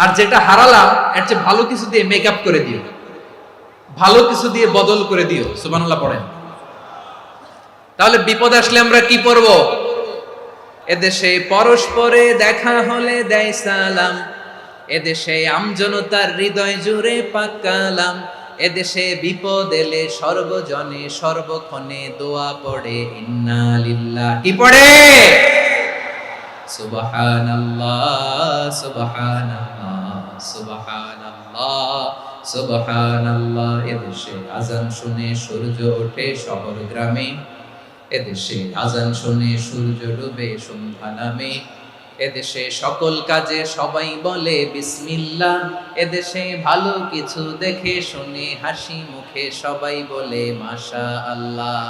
আর যেটা হারালাম এর চেয়ে ভালো কিছু দিয়ে মেকআপ করে দিও, ভালো কিছু দিয়ে বদল করে দিও। সুবহানাল্লাহ পড়েন। তাহলে বিপদ আসলে আমরা কি পড়ব? এদেশে পরস্পরে দেখা হলে দেয় সালাম, এদেশে আমজনতার হৃদয় জুড়ে পাক কালাম, এদেশে বিপদ এলে সর্বজনে সর্বক্ষণে দোয়া পড়ে ইন্না লিল্লাহি। কি পড়ে? সুবহানাল্লাহ সুবহানাল্লাহ সুবহানাল্লাহ সুবহানাল্লাহ। এদেশে আজান শুনে সূর্য ওঠে শহর গ্রামে, এদেশে আজান শুনে সূর্য ডুবে সন্ধ্যা নামে, এদেশে সকল কাজে সবাই বলে বিসমিল্লাহ, এদেশে ভালো কিছু দেখে শুনে হাসি মুখে সবাই বলে মাশাআল্লাহ।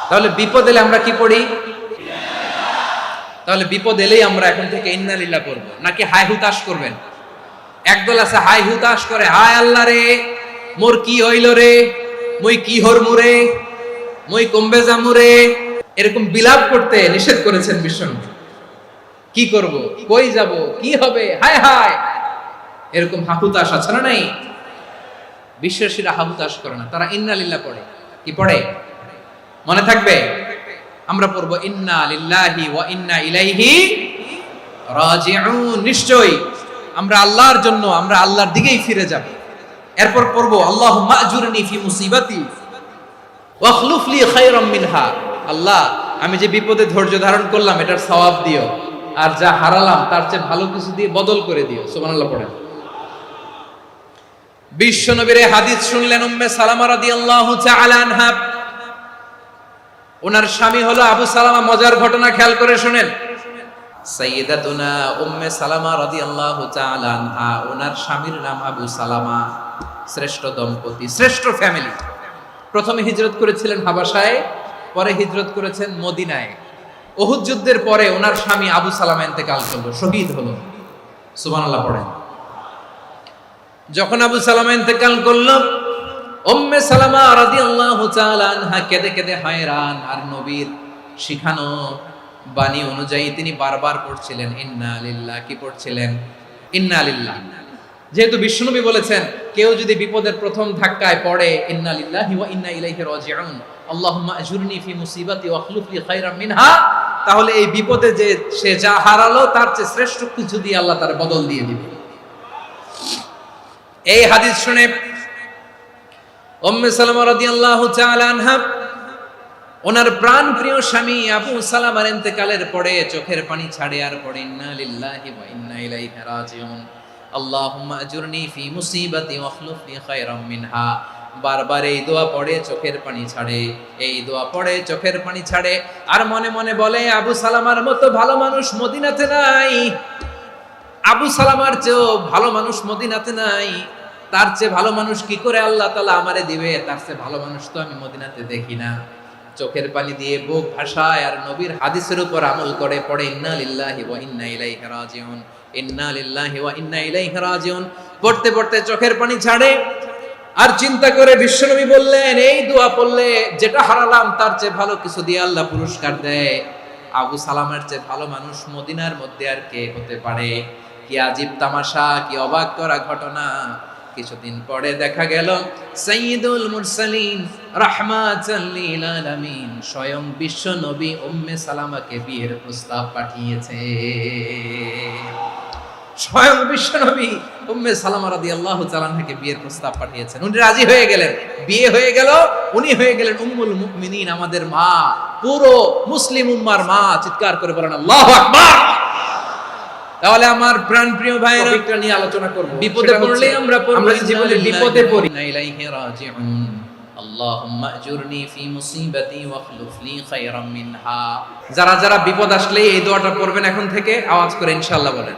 তাহলে বিপদ এলে আমরা কি পড়ি? তাহলে বিপদ এলেই আমরা এখন থেকে ইন্না লিল্লাহ পড়ব, নাকি হাই হুতাশ করবেন? একদল আছে হাই হুতাশ করে, হায় আল্লাহ রে মোর কি হইল রে, মুই কি হরমু রে, মুই কমবে যামু রে, এরকম বিলাপ করতে নিষেধ করেছেন বিশ্বনবী। কি করব, কই যাব, কি হবে, হায় হায়, এরকম হাহুতাশ আছে না নাই? বিশ্বাসীরা হাহুতাশ করে না, তারা ইন্না লিল্লাহ পড়ে। কি পড়ে মনে থাকবে? আমরা পড়ব ইন্না লিল্লাহি ওয়া ইন্না ইলাইহি রাজিউন। নিশ্চয়ই আমরা আল্লাহর জন্য, আমরা আল্লাহর দিকেই ফিরে যাব। এরপর পড়ব আল্লাহুম্মা আজুরনি ফি মুসিবাতি ওয়াখলুফ লি খায়রাম মিনহা। আল্লাহ, আমি যে বিপদে ধৈর্য ধারণ করলাম এটার সওয়াব দিও, আর যা হারালাম তার চেয়ে ভালো কিছু দিয়ে বদল করে দিও। সুবহানাল্লাহ পড়েন। বিশ্বনবীর হাদিস শুনলেন উম্মে সালামা রাদিয়াল্লাহু তাআলা আনহা। ওনার স্বামী হলো আবু সালামা। মজার ঘটনা খেয়াল করে শুনেন। সাইয়্যিদাতুনা উম্মে সালামা রাদিয়াল্লাহু তাআলা আনহা, ওনার স্বামীর নাম আবু সালামা। শ্রেষ্ঠ দম্পতি, শ্রেষ্ঠ ফ্যামিলি। প্রথমে হিজরত করেছিলেন হাবাসায়, পরে হিজরত করেছেন মদিনায়। উহুদ যুদ্ধের পরে ওনার স্বামী আবু সালামা ইন্তেকাল করলো, শহীদ হলো। সুবহানাল্লাহ পড়েন। যখন আবু সালামা ইন্তেকাল করলো, উম্মে সালামা রাদিয়াল্লাহু তাআলা আনহা কেঁদে কেঁদে হায়রান। আর নবীর শিখানো বাণী অনুযায়ী তিনি বারবার পড়ছিলেন ইন্না লিল্লাহ। কি পড়ছিলেন? ইন্না লিল্লাহ। যেহেতু বিশ্বনবী বলেছেন কেউ যদি বিপদের প্রথম ধাক্কায় পড়ে ইন্না লিল্লাহি ওয়া ইন্না ইলাইহি রাজিউন, আল্লাহুম্মা আজুরনি ফি মুসিবাতি ওয়াখলুফ লি খায়রাম মিনহা, তাহলে এই বিপদে যে সে যা হারালো তার চেয়ে শ্রেষ্ঠ কিছু দিয়ে আল্লাহ তার বদল দিয়ে দিবে। এই হাদিস শুনে উম্মে সালামা রাদিয়াল্লাহু তাআলা আনহা ওনার প্রাণ প্রিয় স্বামী আবু সালামার ইন্তেকালের পরে চোখের পানি ছাড়ে আর পড়ে ইন্না লিল্লাহি ওয়া ইন্না ইলাইহি রাজিউন আল্লাহুম্মা আজুরনি ফি মুসিবাতি ওয়াখলুফনি খায়রাম মিনহা। বারবার এই দোয়া পড়ে চোখের পানি ছাড়ে, এই দোয়া পড়ে চোখের পানি ছাড়ে, আর মনে মনে বলে আবু সালামার মতো ভালো মানুষ মদিনাতে নাই, আবু সালামার চেয়েও ভালো মানুষ মদিনাতে নাই, তার চেয়ে ভালো মানুষ কি করে আল্লাহ তাআলা আমারে দিবে, তার চেয়ে ভালো মানুষ তো আমি মদিনাতে দেখি না। চোখের পানি দিয়ে বুক ভাসায় আর নবীর হাদিসের উপর আমল করে পড়ে ইন্না লিল্লাহি ওয়া ইন্না ইলাইহি রাজিউন, ইন্না লিল্লাহি ওয়া ইন্না ইলাইহি রাজিউন। পড়তে পড়তে চোখের পানি ছাড়ে আর চিন্তা করে বিশ্বনবী বললেন এই দোয়া পড়লে যেটা হারালাম তার চেয়ে ভালো কিছু দিয়ে আল্লাহ পুরস্কার দেয়। আবু সালামের চেয়ে ভালো মানুষ মদিনার মধ্যে আর কে হতে পারে? কি আজীব তামাশা, কি অবাক করা ঘটনা। কিছুদিন পরে দেখা গেল সাইয়্যিদুল মুরসালিন রাহমাতাল লিল আলামিন স্বয়ং বিশ্ব নবী উম্মে সালামাকে বিয়ের প্রস্তাব পাঠিয়েছে। স্বয়ং বিশ্ব নবী উম্মে সালামা রাদিয়াল্লাহু তাআলা আনহাকে বিয়ের প্রস্তাব পাঠিয়েছেন। উনি রাজি হয়ে গেলেন, বিয়ে হয়ে গেল, উনি হয়ে গেলেন উম্মুল মুমিনিন, আমাদের মা, পুরো মুসলিম উম্মার মা। চিৎকার করে বলেন আল্লাহু আকবার। তাহলে আমার প্রাণ প্রিয় ভাইরা টপিকটা নিয়ে আলোচনা করব। বিপদে পড়লে আমরা জীবনে বিপদে পড়ি ইলাইহি রাজিউন আল্লাহুম্মা আজুরনি ফি মুসিবাতি ওয়াখলুফনি খায়রাম মিনহা। যারা যারা বিপদ আসলে এই দোয়াটা পড়বেন এখন থেকে আওয়াজ করে ইনশাআল্লাহ বলেন।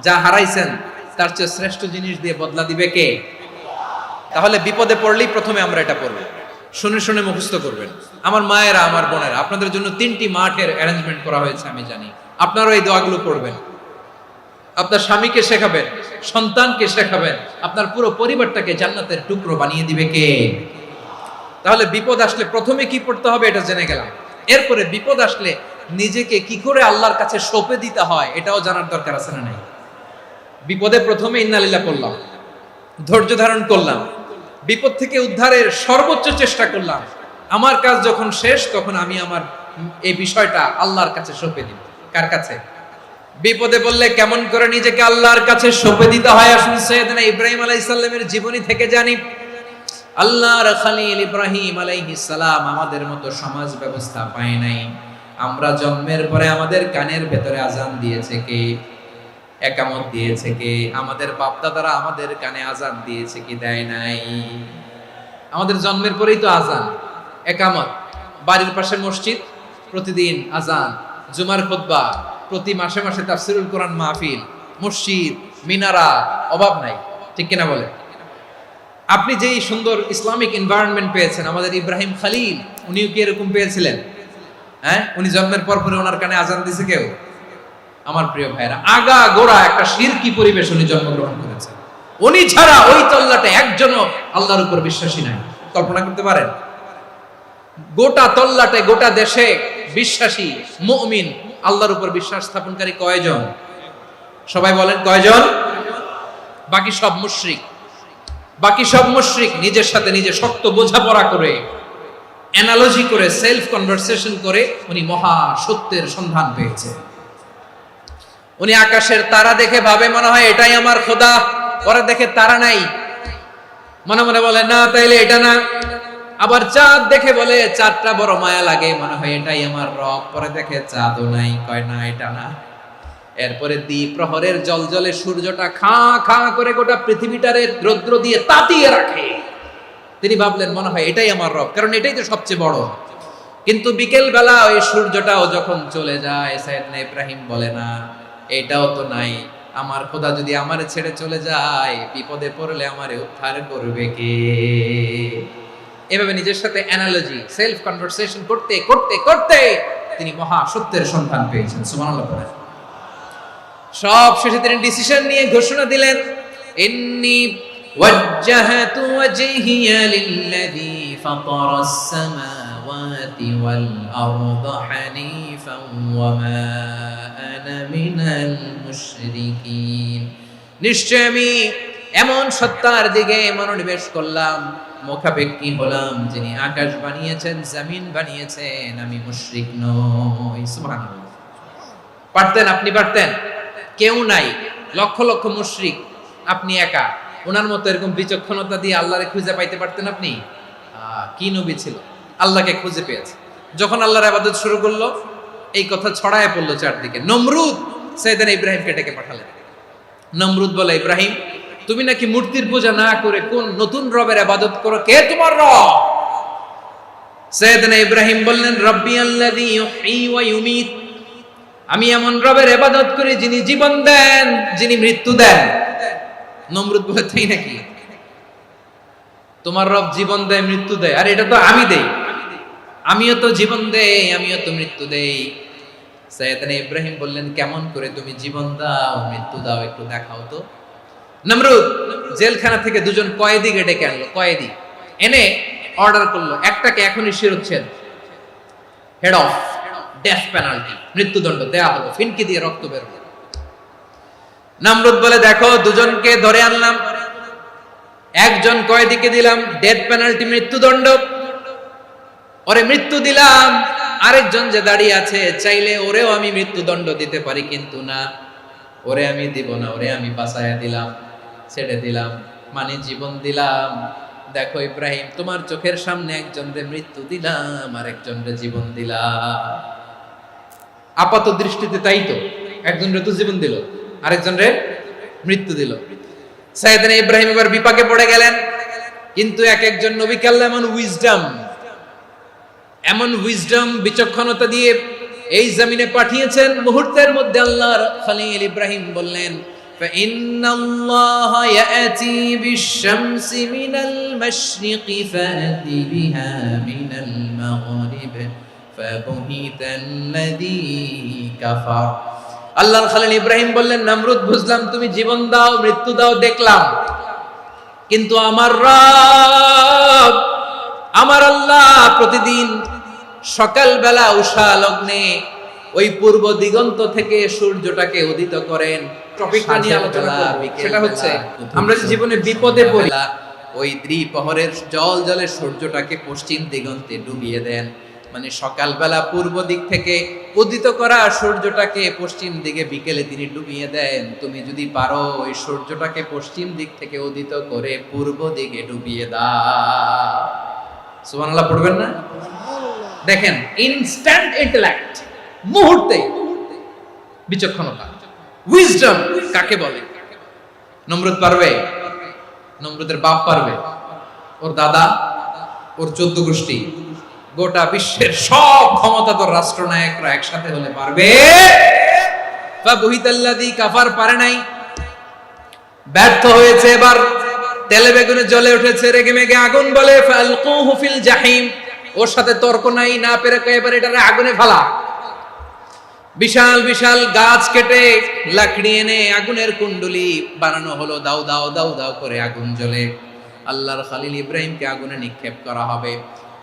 যা হারাইছেন তার চেয়ে শ্রেষ্ঠ জিনিস দিয়ে বদলা দিবে কে? তাহলে বিপদে পড়লেই প্রথমে আমরা এটা পড়ব, শুনে শুনে মুখস্থ করবেন। আমার মায়েরা, আমার বোনেরা, আপনাদের জন্য 3টি মাঠের অ্যারেঞ্জমেন্ট করা হয়েছে, আমি জানি। আপনারাও এই দোয়াগুলো পড়বেন, আপনার স্বামীকে শেখাবেন, সন্তানকে শেখাবেন, আপনার পুরো পরিবারটাকে জান্নাতের টুকরো বানিয়ে দিবে কে? তাহলে বিপদ আসলে প্রথমে কি পড়তে হবে এটা জেনে গেলাম। এরপরে বিপদ আসলে নিজেকে কি করে আল্লাহর কাছে সঁপে দিতে হয় এটাও জানার দরকার আছে না নাই? বিপদে প্রথমে ইন্নালিল্লাহ পড়লাম, ধৈর্য ধারণ করলাম, বিপদ থেকে উদ্ধারের সর্বোচ্চ চেষ্টা করলাম। আমার কাজ যখন শেষ তখন আমি আমার এই বিষয়টা আল্লাহর কাছে সঁপে দিব। কার কাছে? বিপদে বললে কেমন করে নিজেকে আল্লাহর কাছে সঁপে দিতে হয় আসুন সাইয়েদনা ইব্রাহিম আলাইহিস সালামের জীবনী থেকে জানি। আল্লাহর খলিল ইব্রাহিম আলাইহিস সালাম আমাদের মতো সমাজ ব্যবস্থা পায় নাই। আমরা জন্মের পরে আমাদের কানের ভেতরে আজান দিয়েছে কে? একামত দিয়েছে কে? আমাদের বাপদাদারা আমাদের কানে আজান দিয়েছে কি দেয় নাই? আমাদের জন্মের পরেই তো আজান, একামত, বাড়ির পাশে মসজিদ, প্রতিদিন আজান, জুমার খুতবা, প্রতি মাসে মাসে তাফসীরুল কোরআন মাহফিল, মসজিদ, মিনারা, অভাব নাই। ঠিক কিনা বলে? আপনি যেই সুন্দর ইসলামিক এনভায়রনমেন্ট পেয়েছেন, আমাদের ইব্রাহিম খলিল উনিও কি এরকম পেয়েছিলেন? হ্যাঁ, উনি জন্মের পর পরে ওনার কানে আজান দিয়েছে কেউ? আমার প্রিয় ভাইরা, আগা গোড়া একটা শিরকি পরিবেশ উনি জন্মগ্রহণ করেছেন। উনি ছাড়া ওই তল্লাটে একজনও আল্লাহর উপর বিশ্বাসী নাই। কল্পনা করতে পারেন? গোটা তল্লাটে, গোটা দেশে বিশ্বাসী মুমিন, আল্লাহর উপর বিশ্বাস স্থাপনকারী কয়জন? সবাই বলেন কয়জন? বাকি সব মুশরিক। বাকি সব মুশরিক নিজের সাথে নিজে শক্ত বোঝাপড়া করে, অ্যানালজি করে, সেলফ কনভারসেশন করে উনি মহা সত্যের সন্ধান পেয়েছে। উনি আকাশের তারা দেখে ভাবে মনে হয় এটাই আমার খোদা, পরে দেখে তারা নাই, মনে মনে বলে না তাইলে এটা না। আবার চাঁদ দেখে বলে চাঁদটা বড় মায়া লাগে, মনে হয় এটাই আমার রব, পরে দেখে চাঁদও নাই, কয় না এটা না। এরপরে দ্বীপ প্রহরের জলজলে সূর্যটা খাঁ খাঁ করে গোটা পৃথিবীটারে রৌদ্র দিয়ে তাতিয়ে রাখে। তিনি ভাবলেন মনে হয় এটাই আমার রব, কারণ এটাই তো সবচেয়ে বড়। কিন্তু বিকেল বেলা ওই সূর্যটাও যখন চলে যায়, সাইয়েদনা ইব্রাহিম বলে না এটাও তো নাই, আমার খোদা যদি আমারে ছেড়ে চলে যায়, বিপদে পড়লে আমারে উদ্ধার করবে কে? এভাবে নিজের সাথে অ্যানালজি, সেলফ কনভারসেশন করতে করতে করতে তিনি মহা সত্যের সন্ধান পেয়েছেন। সুবহানাল্লাহ। সব শেষে তিনি ডিসিশন নিয়ে ঘোষণা দিলেন, ইন্নী ওয়াজ্জাহাতু ওয়াজহিয়া লিল্লাযী ফাতারাস সামাওয়াতি ওয়াল আরদা হানিফান ওয়া মা আনা মিনাল মুশরিকিন। নিশ্চয় আমি এমন সত্তার দিকে মনোনিবেশ করলাম, মুখাপেক্ষী হলাম, যিনি আকাশ বানিয়েছেন, জমিন বানিয়েছেন, আমি মুশরিক নই। সুবহানাল্লাহ। পারতেন? আপনি পারতেন? কেউ নাই, লক্ষ লক্ষ মুশরিক, আপনি একা। ওনার মতো এরকম বিচক্ষণতা দিয়ে আল্লাহরে খুঁজে পাইতে পারতেন আপনি? কি নবী ছিল, আল্লাহকে খুঁজে পেয়েছে। যখন আল্লাহর ইবাদত শুরু করলো, এই কথা ছড়ায় পড়লো চারদিকে। নমরুদ সাইয়েদনা ইব্রাহিমকে ডেকে পাঠালেন। নমরুদ বলে, ইব্রাহিম, তুমি নাকি মূর্তির পূজা না করে কোন নতুন রবের ইবাদত করো, কে তোমার রব? সাইয়েদনা ইব্রাহিম বললেন, রব্বি আল্লাযী ইউহয়ী ওয়া ইউমীত, আমি এমন রবের ইবাদত করি যিনি জীবন দেন, যিনি মৃত্যু দেন। নমরুদ বলে, তাই নাকি? তোমার রব জীবন দেয়, মৃত্যু দেয়, আর এটা তো আমি দেই। আমিও তো জীবন দেই, আমিও তো মৃত্যু দেই। সাইয়েদনা ইব্রাহিম বললেন, কেমন করে তুমি জীবন দাও, মৃত্যু দাও, একটু দেখাও তো। নমরুদ জেলখানা থেকে দুজন কয়েদিকে ডেকে আনলো। কয়েদি এনে অর্ডার করলো, একটাকে এখনই শিরোচ্ছেদ, হেড অফ, ডেথ পেনাল্টি, মৃত্যুদণ্ড দেয়া হলো, ফিনকি দিয়ে রক্ত বের হলো। নমরুদ বলে, দেখো, দুজনকে ধরে আনলাম, একজন কয়েদিকে দিলাম ডেথ পেনাল্টি, মৃত্যুদণ্ড, ওরে মৃত্যু দিলাম। আরেকজন যে দাঁড়িয়ে আছে, চাইলে ওরেও আমি মৃত্যুদণ্ড দিতে পারি, কিন্তু না, ওরে আমি দিব না, ওরে আমি বাঁচায়া দিলাম, ছেড়ে দিলাম, মানে জীবন দিলাম। দেখো ইব্রাহিম, তোমার চোখের সামনে একজনরে মৃত্যু দিলাম, আর একজনরে জীবন দিলাম। আপাত দৃষ্টিতে তাই তো, একজনরে তো জীবন দিল, আরেকজনরে মৃত্যু দিল। সাইয়েদনা ইব্রাহিম এবার বিপাকে পড়ে গেলেন। কিন্তু এক একজন নবীকে আল্লাহ এমন উইজডম বিচক্ষণতা দিয়ে এই জমিনে পাঠিয়েছেন, মুহূর্তের মধ্যে আল্লাহর খলিল ইব্রাহিম বললেন, ফাইন্নাল্লাহা ইয়াতি বিশ-শামসি মিনাল মাশরিকি ফাতি বিহা মিনাল মাগরিব ফাবুহিতাল্লাযী কাফার। আল্লাহর খলিল ইব্রাহিম বললেন, নমরুদ, বুঝলাম তুমি জীবন দাও, মৃত্যু দাও, দেখলাম, কিন্তু আমার রব, আমার আল্লাহ প্রতিদিন সকালবেলা উষা লগ্নে ওই পূর্ব দিগন্ত থেকে সূর্যটাকে উদিত করেন। টপিকটা নিয়ে আলোচনা করব, সেটা হচ্ছে আমরা যে জীবনে বিপদে পড়ি, ওই দ্বিপ্রহরের জলে সূর্যটাকে পশ্চিম দিগন্তে ডুবিয়ে দেন। মানে সকালবেলা পূর্ব দিক থেকে উদিত করা সূর্যটাকে পশ্চিম দিকে বিকেলে তিনি ডুবিয়ে দেন। তুমি যদি পারো ওই সূর্যটাকে পশ্চিম দিক থেকে উদিত করে পূর্ব দিকে ডুবিয়ে দাও। সুবহানাল্লাহ পড়বেন না? দেখেন, ইনস্ট্যান্ট ইন্টেলেক্ট, মুহূর্তে বিচক্ষণতা, উইজডম কাকে বলে? নমরুদ পারবে? নমরুদের বাপ পারবে? ওর দাদা, ওর 14 গোষ্ঠী, গোটা বিশ্বের সব ক্ষমতাধর রাষ্ট্রনায়করা একসাথে হলে পারবে? ফাবুহিতাল্লাযী কাফার পারে নাই, ব্যর্থ হয়েছে। এবার তেলে বেগুনে জ্বলে উঠেছে, রেগে মেগে আগুন বলে, ফালকুহু ফিল জাহিম। ওর সাথে তর্ক নাই, না পেরে এবার এটারে আগুনে ফেলা। বিশাল বিশাল গাছ কেটে লাকড়ি এনে আগুনের কুণ্ডলি বানানো হলো, দাও দাও দাও দাও করে আগুন জ্বলে। আল্লাহর খলিল ইব্রাহিমকে আগুনে নিক্ষেপ করা হবে।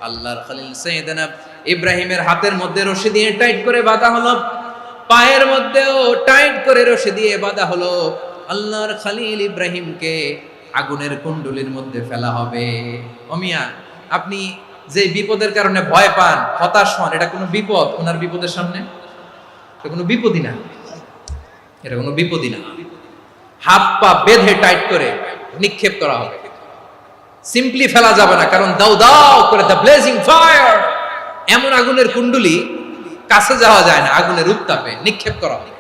আল্লাহর খলিল সাইয়েদনা ইব্রাহিমের হাতের মধ্যে রশি দিয়ে টাইট করে বাঁধা হলো, পায়ের মধ্যেও টাইট করে রশি দিয়ে বাঁধা হলো। আল্লাহর খলিল ইব্রাহিমকে আগুনের কুণ্ডলির মধ্যে ফেলা হবে। ওমিয়া, আপনি যে বিপদের কারণে ভয় পান, হতাশ হন, এটা কোনো বিপদ? ওনার বিপদের সামনে এটা কোনো বিপদই না, এটা কোনো বিপদই না। হাত পা বেঁধে টাইট করে নিক্ষেপ করা হবে, সিম্পলি ফেলা যাবে না, কারণ দাও দাও করে দ্য ব্লেজিং ফায়ার, এমন আগুনের কুণ্ডলি, কাছে যাওয়া যায় না, আগুনের উত্তাপে নিক্ষেপ করা হবে।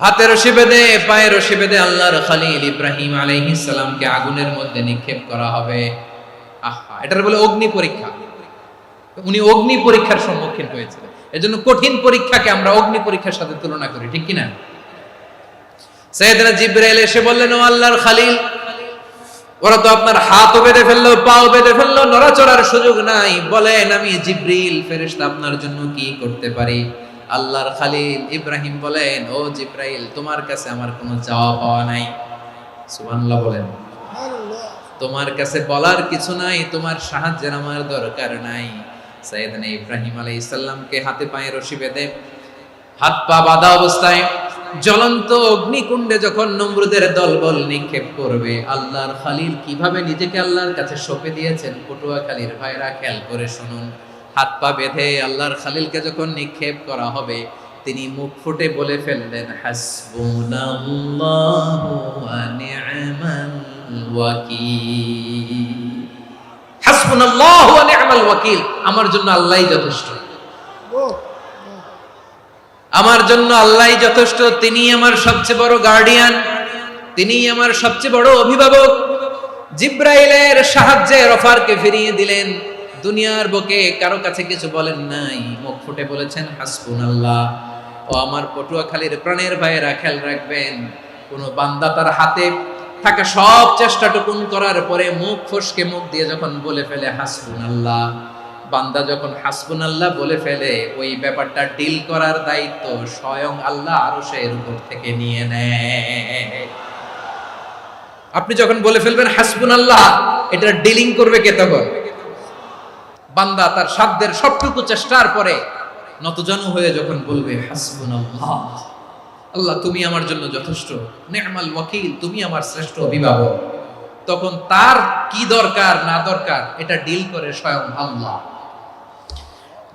হাতে রশি বেঁধে, পায়ে রশি বেঁধে আল্লাহর খলিল ইব্রাহিম আলাইহিস সালামকে আগুনের মধ্যে নিক্ষেপ করা হবে। আহা, এটার বলে অগ্নি পরীক্ষা। উনি অগ্নি পরীক্ষার সম্মুখীন হয়েছিলেন। এজন্য কঠিন পরীক্ষাকে আমরা অগ্নি পরীক্ষার সাথে তুলনা করি, ঠিক কিনা? সাইয়েদনা জিবরাইল এসে বললেন, ও আল্লাহর খলিল, ওরা তো আপনার হাতও বেঁধে ফেললো, পাও বেঁধে ফেললো, নড়াচড়ার সুযোগ নাই, বলেন আমি জিবরিল ফেরেশতা আপনার জন্য কি করতে পারি? আল্লাহর খলিল ইব্রাহিম বলেন, ও জিবরাইল, তোমার কাছে আমার কোনো চাওয়া পাওয়া নাই। সুবহানাল্লাহ বলেন। তোমার কাছে বলার কিছু নাই, তোমার সাহায্যের আমার দরকার নাই। সাইয়েদনা ইব্রাহিম আলাইহিস সালামকে হাতে পায়ে রশি বেঁধে, হাত পা বাঁধা অবস্থায় জ্বলন্ত অগ্নিকুণ্ডে যখন নমরুদের দলবল নিক্ষেপ করবে, আল্লাহর খলিল কিভাবে নিজেকে আল্লাহর কাছে সঁপে দিয়েছেন, পটুয়াখালীর ভাইরা খেয়াল করে শুনুন। হাত পা বেঁধে আল্লাহর খলিলকে যখন নিক্ষেপ করা হবে, তিনি মুখ ফুটে বলে ফেললেন, হাসবুনাল্লাহু ওয়া নি'মাল ওয়াকিল। হাসবুনাল্লাহু ওয়া নি'মাল ওয়াকিল, আমার জন্য আল্লাহই যথেষ্ট, আমার জন্য আল্লাহই যথেষ্ট। তিনি আমার সবচেয়ে বড় গার্ডিয়ান, তিনি আমার সবচেয়ে বড় অভিভাবক। জিব্রাইলের সাহায্যে অফারকে ফিরিয়ে দিলেন। দুনিয়ার বুকে কারো কাছে কিছু বলেন নাই, মুখ ফুটে বলেছেন হাসবুনাল্লাহ। ও আমার পটুয়াখালীর প্রাণের ভাইয়েরা, খেয়াল রাখবেন, কোন বান্দা তার হাতে থাকা সব চেষ্টাটুকুন করার পরে মুখ ফসকে মুখ দিয়ে যখন বলে ফেলে হাসবুনাল্লাহ, বান্দা যখন হাসবুনাল্লাহ বলে ফেলে, ওই ব্যাপারটা ডিল করার দায়িত্ব স্বয়ং আল্লাহ আরশের উপর থেকে নিয়ে নেয়। আপনি যখন বলে ফেলবেন হাসবুনাল্লাহ, এটা ডিলিং করবে কে তখন? বান্দা তার সাধ্যের সবটুকু চেষ্টার পরে নতজানু হয়ে যখন বলবে হাসবুনাল্লাহ, আল্লাহ তুমি আমার জন্য যথেষ্ট, নি'মাল ওয়াকিল, তুমি আমার শ্রেষ্ঠ অভিভাবক, তখন তার কি দরকার না দরকার এটা ডিল করে স্বয়ং আল্লাহ।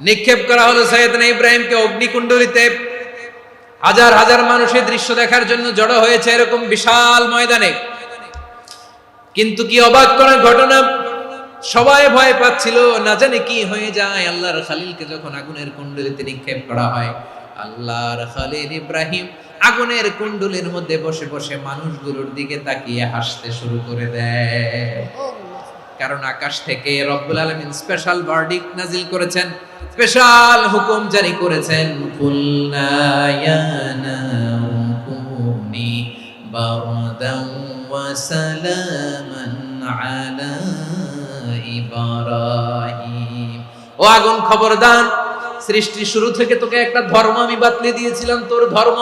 নিক্ষেপ করা হলো সাইয়েদনা ইব্রাহিমকে অগ্নিকুণ্ডলিতে। হাজার হাজার মানুষের দৃশ্য দেখার জন্য জড়ো হয়েছে এরকম বিশাল ময়দানে। কিন্তু কি অবাক করার ঘটনা, সবাই ভয় পাচ্ছিল, না জানে কি হয়ে যায়। আল্লাহর খালিলকে যখন আগুনের কুণ্ডলিতে নিক্ষেপ করা হয়, আল্লাহর খালিল ইব্রাহিম আগুনের কুণ্ডলীর মধ্যে বসে বসে মানুষগুলোর দিকে তাকিয়ে হাসতে শুরু করে দেয়। কারণ আকাশ থেকে রব্বুল আলামিন স্পেশাল ভার্ডিক্ট নাজিল করেছেন, স্পেশাল হুকুম জারি করেছেন, কুলনা ইয়া নারু কুনি বারদান ওয়া সালামান আলা ইব্রাহিম। ও আগুন খবরদার, সৃষ্টির শুরু থেকে তোকে একটা ধর্ম আমি বাতলে দিয়েছিলাম, তোর ধর্ম,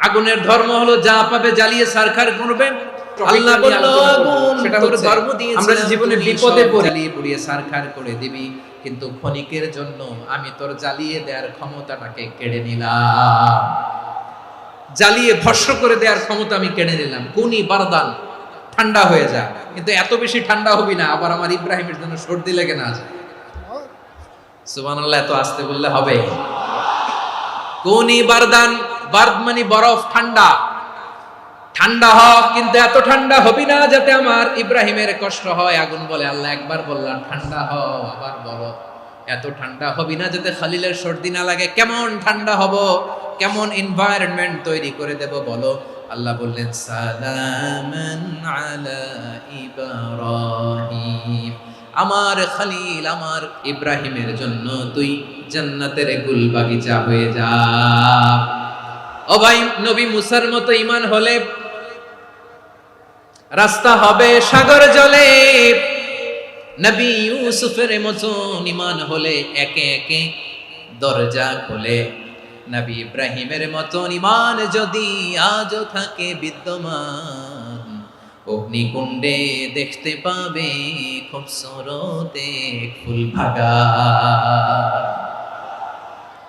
আগুনের ধর্ম হলো যা পাবে জ্বালিয়ে সারখার করবে। আল্লাহ বলল আগুন সেটা তোর ধর্ম দিয়েছিলাম, আমরা জীবনে বিপদে পড়ে জ্বালিয়ে পুড়িয়ে সারখার করে দিবি, কিন্তু ক্ষণিকের জন্য আমি তোর জ্বালিয়ে দেওয়ার ক্ষমতাটাকে কেড়ে নিলাম, জ্বালিয়ে ভস্ম করে দেওয়ার ক্ষমতা আমি কেড়ে নিলাম। কুনি বারদান, ঠান্ডা হয়ে যা, কিন্তু এত বেশি ঠান্ডা হবি না আবার আমার ইব্রাহিমের জন্য সর্দি লেগে না যায়। সুবহানাল্লাহ, এত আস্তে বললে হবে? কুনি বারদান, বারদ মানে বরফ, ঠান্ডা, ঠান্ডা হ, কিন্তু এত ঠান্ডা হবি না যাতে আমার ইব্রাহিমের কষ্ট হয়। আগুন বলে আল্লাহ একবার বললাম ঠান্ডা হ, আবার বলো এত ঠান্ডা হবি না যাতে খালিলের সর্দি না লাগে। কেমন ঠান্ডা হব, কেমন এনভায়রনমেন্ট তৈরি করে দেব বলো? আল্লাহ বললেন সালামান আলা ইব্রাহিম, আমার খালিল আমার ইব্রাহিমের জন্য তুই জান্নাতের গুল বাগিচা হয়ে যা। ও ভাই, নবী মুসার মতো ঈমান হলে রাস্তা হবে সাগর জলে, নবী ইউসুফের মতো ঈমান হলে একে একে দরজা খোলে। নবী ইব্রাহিমের মতো ঈমান যদি আজও থাকে বিদ্যমান, অগ্নিকুণ্ডে দেখতে পাবে খুবসুরতে ফুল ভাগা।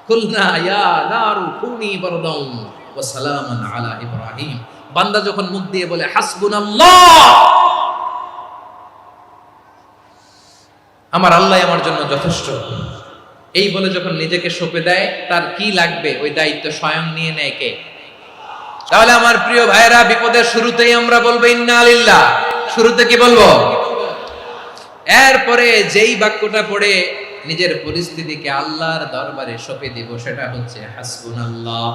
কুলনা ইয়া নারু কুনি বারদান ওয়া সালামান আলা ইব্রাহিম। বান্দা যখন মুখ দিয়ে বলে হাসবুনাল্লাহ, আমার আল্লাহ আমার জন্য যথেষ্ট, এই বলে যখন নিজেকে সঁপে দেয়, তার কি লাগবে ওই দায়িত্ব স্বয়ং নিয়ে নেয় কে? তাহলে আমার প্রিয় ভাইরা, বিপদের শুরুতেই আমরা বলবো ইন্না লিল্লাহ। শুরুতে কি বলবো? এরপরে যেই বাক্যটা পড়ে নিজের পরিস্থিতিকে আল্লাহর দরবারে সঁপে দিব, সেটা হচ্ছে হাসবুনাল্লাহ।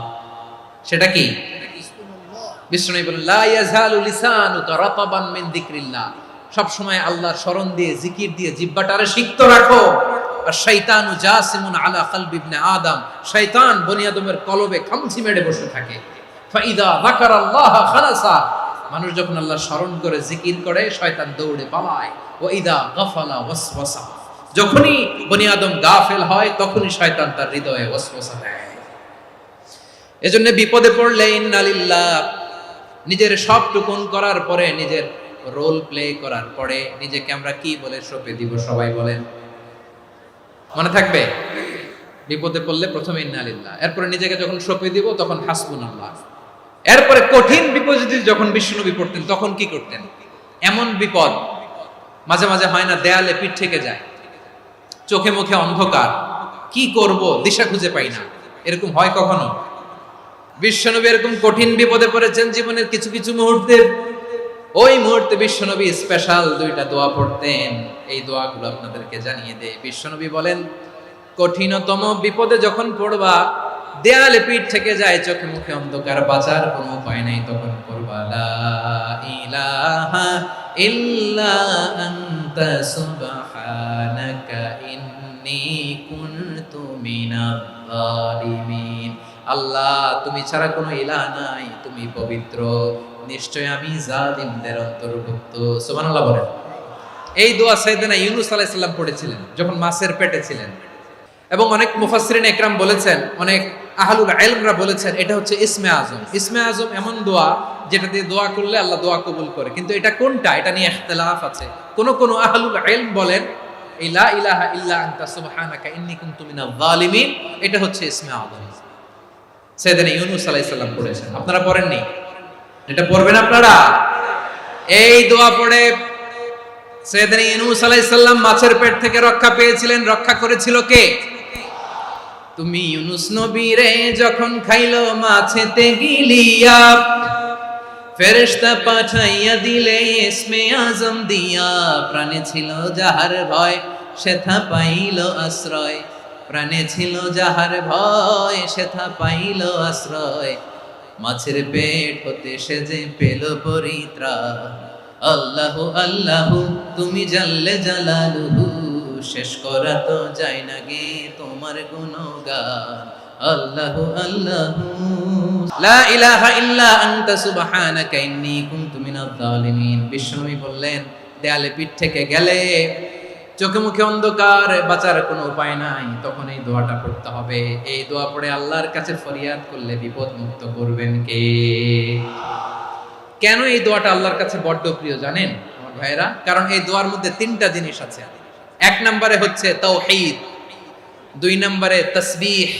সেটা কি? বিষ্ণু বলেন লা ইয়াজালু লিসানুকা রাতাবান মিন যিকরিল্লাহ, সব সময় আল্লাহর স্মরণ দিয়ে জিকির দিয়ে জিহ্বাটারে সিক্ত রাখো। আর শয়তানু জাসিমুন আলা কলবি ইবনে আদম, শয়তান বনি আদমের কলবে খামচি মেরে বসে থাকে। ফাইদা যাকারাল্লাহ খালাসা, মানুষ যখন আল্লাহর স্মরণ করে জিকির করে শয়তান দৌড়ে পালায়। ওয়া ইদা গাফালা ওয়াসওয়াসা, যখনই বনি আদম গাফেল হয় তখনই শয়তান তার হৃদয়ে ওয়াসওয়াসা দেয়। এজন্য বিপদে পড়লে ইন্না লিল্লাহ, নিজের সবটুকুন করার পরে, নিজের রোল প্লে করার পরে নিজেকে আমরা কি বলে সঁপে দিব? সবাই বলেন, মনে থাকবে? বিপদে পড়লে প্রথমে ইন্না লিল্লাহ, এরপরে নিজেকে যখন সঁপে দিব তখন হাসবুনাল্লাহ। এরপরে কঠিন বিপদে যখন বিশ্বনবী পড়তেন তখন কি করতেন? এমন বিপদ মাঝে মাঝে হয় না, দেয়ালে পিঠ থেকে যায়, চোখে মুখে অন্ধকার, কি করব দিশা খুঁজে পাই না, এরকম হয় কখনো? বিশ্বনবী এরকম কঠিন বিপদে পড়েছেন জীবনের কিছু কিছু মুহূর্তে। ওই মুহূর্তে বিশ্বনবী স্পেশাল দুইটা দোয়া পড়তেন। এই দোয়াগুলো আপনাদেরকে জানিয়ে দেয়। বিশ্বনবী বলেন, কঠিনতম বিপদে যখন পড়বা, দেয়ালে পিঠ থেকে যায়, চোখে মুখে অন্ধকার, বাঁচার কোনো উপায় নাই, তখন পড়বা লা ইলাহা ইল্লা আনতা সুবহানাকা ইন্নী কুনতু মিনাজ জালিমিন। আল্লাহ, তুমি ছাড়া কোনো ইলাহ নাই, তুমি পবিত্র, নিশ্চয় আমি জালিমদের অন্তর্ভুক্ত। সুবহানাল্লাহ বলেন। এই দোয়া সাইয়েদনা ইউনূস আলাইহিস সালাম পড়েছিলেন যখন মাছের পেটে ছিলেন। এবং অনেক মুফাসসিরিন একরাম বলেছেন, অনেক আহলুল ইলমরা বলেছেন, এটা হচ্ছে ইসমে আজম। ইসমে আজম এমন দোয়া যেটা দিয়ে দোয়া করলে আল্লাহ দোয়া কবুল করে। কিন্তু এটা কোনটা, এটা নিয়ে ইখতিলাফ আছে। কোন আহলুল ইলম বলেন এই লা ইলাহা ইল্লা আনতা সুবহানাকা ইন্নী কুনতু মিনাজ জালিমিন, এটা হচ্ছে ইসমে আজম। সাইয়েদনা ইউনূস আলাইহিস সালাম পড়েছেন, আপনারা পড়েননি? এটা পড়বেন আপনারা। এই দোয়া পড়ে সাইয়েদনা ইউনূস আলাইহিস সালাম মাছের পেট থেকে রক্ষা পেয়েছিলেন। রক্ষা করেছিল কে? তুমি ইউনূস নবী রে যখন খাইলো মাছেতে গিলিয়া, ফেরেশতা পাঠাইয়া দিলে ইসমে আজম দিয়া, প্রাণে ছিল যাহার ভয় সেথা পাইল আশ্রয়, প্রাণে ছিল যাহার ভয় সেথা পাইল আশ্রয়, মাছের পেট হতে সে যে পেল পরিত্রাণ। আল্লাহু আল্লাহু তুমি জাল্লে জালালুহু, শেষ করা তো যায় না গে তোমার গুণগান। আল্লাহু আল্লাহু লা ইলাহা ইল্লা আনতা সুবহানাকা ইন্নী কুনতু মিনাজ জালিমিন। বিশ্বনবী বললেন, দেয়ালে পিঠ থেকে গেলে, চোখে মুখে অন্ধকার, বাঁচার কোনো উপায় নাই, তখন এই দোয়াটা পড়তে হবে। এই দোয়া পড়ে আল্লাহর কাছে ফরিয়াদ করলে বিপদ মুক্ত করবেন কে? কেন এই দোয়াটা আল্লাহর কাছে বড্ড প্রিয় জানেন আমার ভাইরা? কারণ এই দোয়ার মধ্যে তিনটা জিনিস আছে। এক নম্বরে হচ্ছে তাওহীদ, দুই নম্বরে তাসবিহ,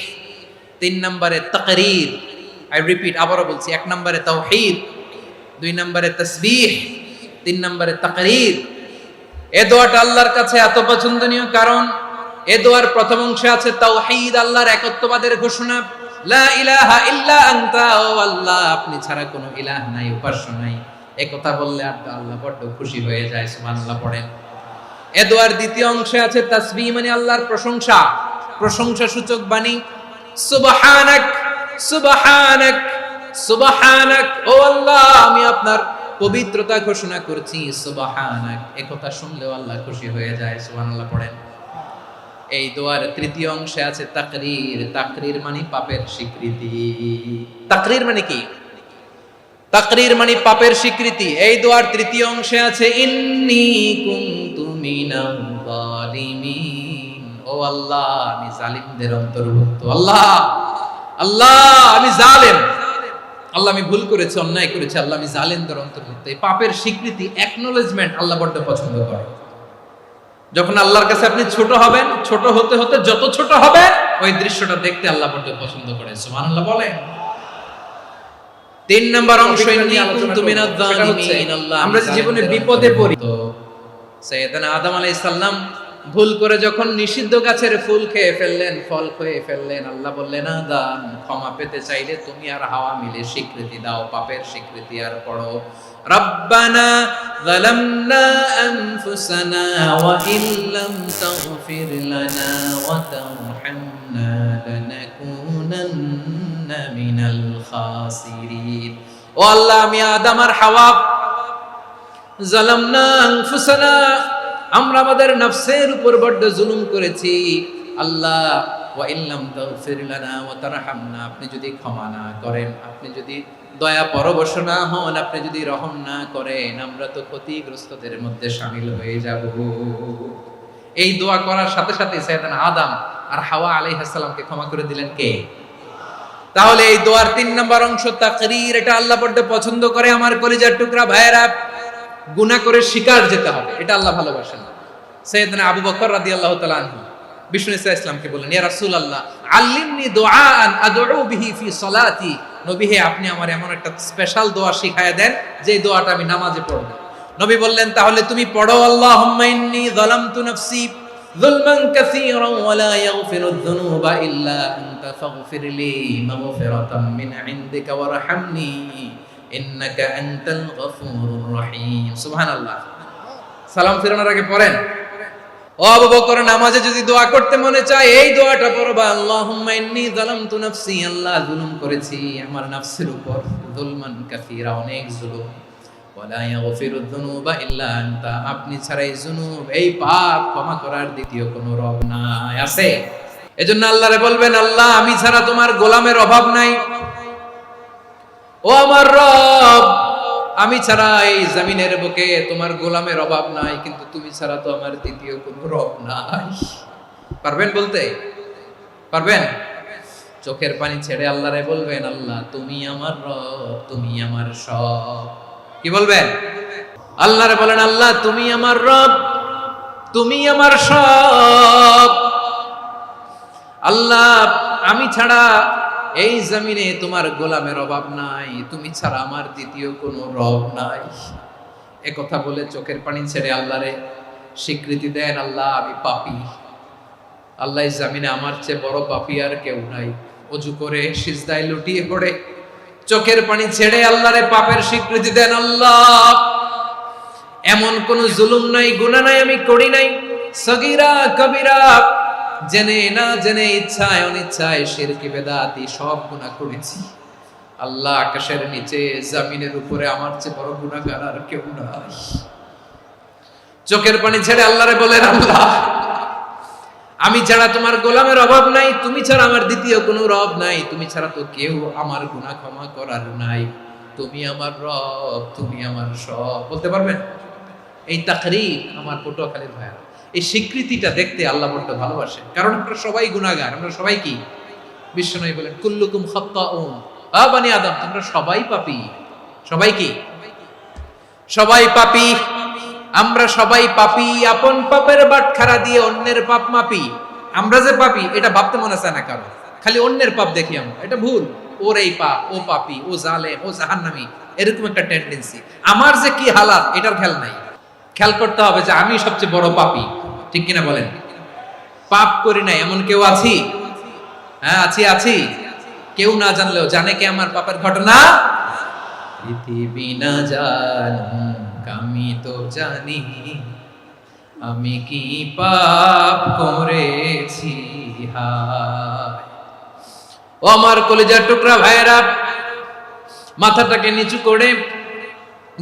তিন নম্বরে তাকরীর। আই রিপিট, আবারও বলছি, এক নম্বরে তাওহীদ, দুই নম্বরে তাসবিহ, তিন নম্বরে তাকরীর। এই দোয়াটা আল্লাহর কাছে এত পছন্দনীয় কারণ এই দোয়ার প্রথম অংশে আছে তাওহীদ, আল্লাহর একত্ববাদের ঘোষণা। লা ইলাহা ইল্লা আনতা, ও আল্লাহ আপনি ছাড়া কোনো ইলাহ নাই, উপাস্য নাই। এই কথা বললে আল্লাহ বড্ড খুশি হয়ে যায়। সুবহানাল্লাহ পড়েন। এই দোয়ার দ্বিতীয় অংশে আছে তাসবিহ, মানে আল্লাহর প্রশংসা, প্রশংসা সূচক বাণী। সুবহানাক সুবহানাক সুবহানাক, ও আল্লাহ আমি আপনার পবিত্রতা ঘোষণা করছি। সুবহানাক, এই কথা শুনলেও আল্লাহ খুশি হয়ে যায়। সুবহানাল্লাহ পড়েন। এই দোয়ার তৃতীয় অংশে আছে তাকরীর, তাকরীর মানে পাপের স্বীকৃতি। তাকরীর মানে কি? তাকরীর মানে পাপের স্বীকৃতি। এই দোয়ার তৃতীয় অংশে আছে ইন্নী কুনতু মিনাজ জালিমিন, ও আল্লাহ আমি জালিমদের অন্তর্ভুক্ত। আল্লাহ আল্লাহ আমি জালেম, আল্লাহ আমি ভুল করেছি, অন্যায় করেছি, আল্লাহ আমি জালেমদের অন্তর্ভুক্ত। এই পাপের স্বীকৃতি, অ্যাকনোলেজমেন্ট আল্লাহ বড্ড পছন্দ করে। যখন আল্লাহর কাছে আপনি ছোট হবেন, ছোট হতে হতে যত ছোট হবেন, ওই দৃশ্যটা দেখতে আল্লাহ বড্ড পছন্দ করে। সুবহানাল্লাহ বলেন। তিন নম্বর অংশ নিয়ে আলোচনা করব। আমরা জীবনে বিপদে পড়ি, তো সাইয়েদনা আদম আলাইহিস সালাম ভুল করে যখন নিষিদ্ধ গাছের ফুল খেয়ে ফেললেন, ফল খেয়ে ফেললেন, আল্লাহ বললেন আদম ক্ষমা পেতে চাইলে তুমি আর হাওয়া মিলে স্বীকৃতি দাও, পাপের স্বীকৃতি। আর পড়ো রব্বানা যালামনা আনফুসানা ওয়া ইল্লাম তাগফির লানা ওয়া তারহামনা লানাকুনান্না মিনাল খাসিরিন। ও আল্লাহ আমি আদম আর হাওয়া যালামনা আনফুসানা, আমরা আমাদের নফসের উপর বড্ড জুলুম করেছি। আল্লাহ ওয়া ইল্লাম তাগফির লানা ওয়া তারহামনা, আপনি যদি ক্ষমা না করেন, আপনি যদি দয়া পরবশ না হন, আপনি যদি রহম না করেন, আমরা তো ক্ষতিগ্রস্তদের মধ্যে শামিল হয়ে যাব। এই দোয়া করার সাথে সাথে সাইয়েদনা আদম আর হাওয়া আলাইহিস সালামকে ক্ষমা করে দিলেন কে? তাহলে এই দোয়ার 3 নম্বর অংশ তাকরীর, এটা আল্লাহ বড্ড পছন্দ করে। আমার কলিজার টুকরা ভাইয়েরা, গুনাহ করে শিকার যেতে হবে, এটা আল্লাহ ভালোবাসেন। সাইয়েদনা আবু বকর রাদিয়াল্লাহু তাআলা আনহু বিষ্ণু ইসলামকে বললেন, ইয়া রাসূলুল্লাহ আল্লিমনি দুআআন আদউ বিহি ফি সালাতি, নবী হে আপনি আমার এমন একটা স্পেশাল দোয়া শিখায়া দেন যে দোয়াটা আমি নামাজে পড়ব। নবী বললেন, তাহলে তুমি পড়ো আল্লাহুম্মা ইন্নী যালামতু নাফসি যুলমান কাসীরান ওয়া লা ইয়াগফিরুয যুনুবা ইল্লা আনতা ফাগফিরলি মাগফিরাতাম মিন ইনদিকা ওয়ারহামনি ইন্নাকা আনতাল গফুরুর রহিম। সুবহানাল্লাহ। সালাম ফিরানোর আগে পড়েন। ও আবু বকর, নামাজে যদি দোয়া করতে মনে চায় এই দোয়াটা পড়বা, আল্লাহুম্মা ইন্নী যালামতু নাফসি, আল্লাহ জুলুম করেছি আমার নফসের উপর, যুলমান কাসীরা, অনেক জুলুম, ওয়ালা ইয়াগফিরুয যুনুবা ইল্লা আনতা, আপনি ছাড়া এই জুনুব, এই পাপ ক্ষমা করার দ্বিতীয় কোনো রব নাই। আছে? এজন্য আল্লাহরে বলবেন, আল্লাহ আমি ছাড়া তোমার গোলামের অভাব নাই, ও আমার রব আমি ছাড়া এই জমিনের বুকে তোমার গোলামের অভাব নাই, কিন্তু তুমি ছাড়া তো আমার দ্বিতীয় কোনো রব নাই। পারবেন বলতে? পারবেন? চোখের পানি ছেড়ে আল্লাহরে বলবেন, আল্লাহ তুমি আমার রব, তুমি আমার সব। কি বলবেন? আল্লাহরে বলেন, আল্লাহ তুমি আমার রব, তুমি আমার সব। আল্লাহ আমি ছাড়া এই জমিনে তোমার গোলামের অভাব নাই, তুমি ছাড়া আমার দ্বিতীয় কোনো রব নাই। একথা বলে চোখের পানি ছেড়ে আল্লাহরে স্বীকৃতি দেন, আল্লাহ আমি পাপী, আল্লাহ এই জমিনে আমার চেয়ে বড় পাপী আর কেউ নাই। ওযু করে সিজদায় লুটিয়ে পড়ে চোখের পানি ছেড়ে আল্লাহরে পাপের স্বীকৃতি দেন, আল্লাহ এমন কোন জুলুম নাই, গুনাহ নাই আমি করি নাই, সগীরা কবিরা, জেনে না জেনে, ইচ্ছায় অনিচ্ছায়, শিরকি বেদাতি সব গুনাহ করেছি। আল্লাহ আকাশের নিচে জমিনের উপরে আমার চেয়ে বড় গুনাহগার আর কেউ নাই। চোখের পানি ছেড়ে আল্লাহরে বলেন, আল্লাহ আমি ছাড়া তোমার গোলামের অভাব নাই, তুমি ছাড়া আমার দ্বিতীয় কোনো রব নাই, তুমি ছাড়া তো কেউ আমার গুনাহ ক্ষমা করার নাই, তুমি আমার রব, তুমি আমার সব। বলতে পারবেন? এই তাকরীর আমার পটুয়াখালীর ভাইরা, এই স্বীকৃতিটা দেখতে আল্লাহ বড় ভালোবাসে, কারণ আমরা সবাই গুনাহগার, আমরা সবাই কি? বিশ্বনবী বলেন, কুল্লুকুম খাত্তাউন, আ বনি আদম তোমরা সবাই পাপী। সবাই কি? সবাই পাপী। আমরা সবাই পাপী, আপন পাপের বাটখারা দিয়ে অন্যের পাপ মাপি। আমরা যে পাপী এটা ভাবতে মনে চায় না কারো, খালি অন্যের পাপ দেখি আমরা, এটা ভুল। ওর এই পাপ, ও পাপী, ও জালেম, ও জাহান্নামী, এরকম একটা টেন্ডেন্সি। আমার যে কি হালাত এটার খেয়াল নাই। খেয়াল করতে হবে যে আমি সবচেয়ে বড় পাপী, ঠিক কিনা বলেন? পাপ করি নাই এমন কেউ আছি? হ্যাঁ আছি। কেউ না জানলেও জানে কে আমার পাপের ঘটনা? পৃথিবী না জানুক আমি তো জানি, আমি কি পাপ করেছি হায়। ও আমার কলিজার টুকরা ভাইরা, মাথাটাকে নিচু করে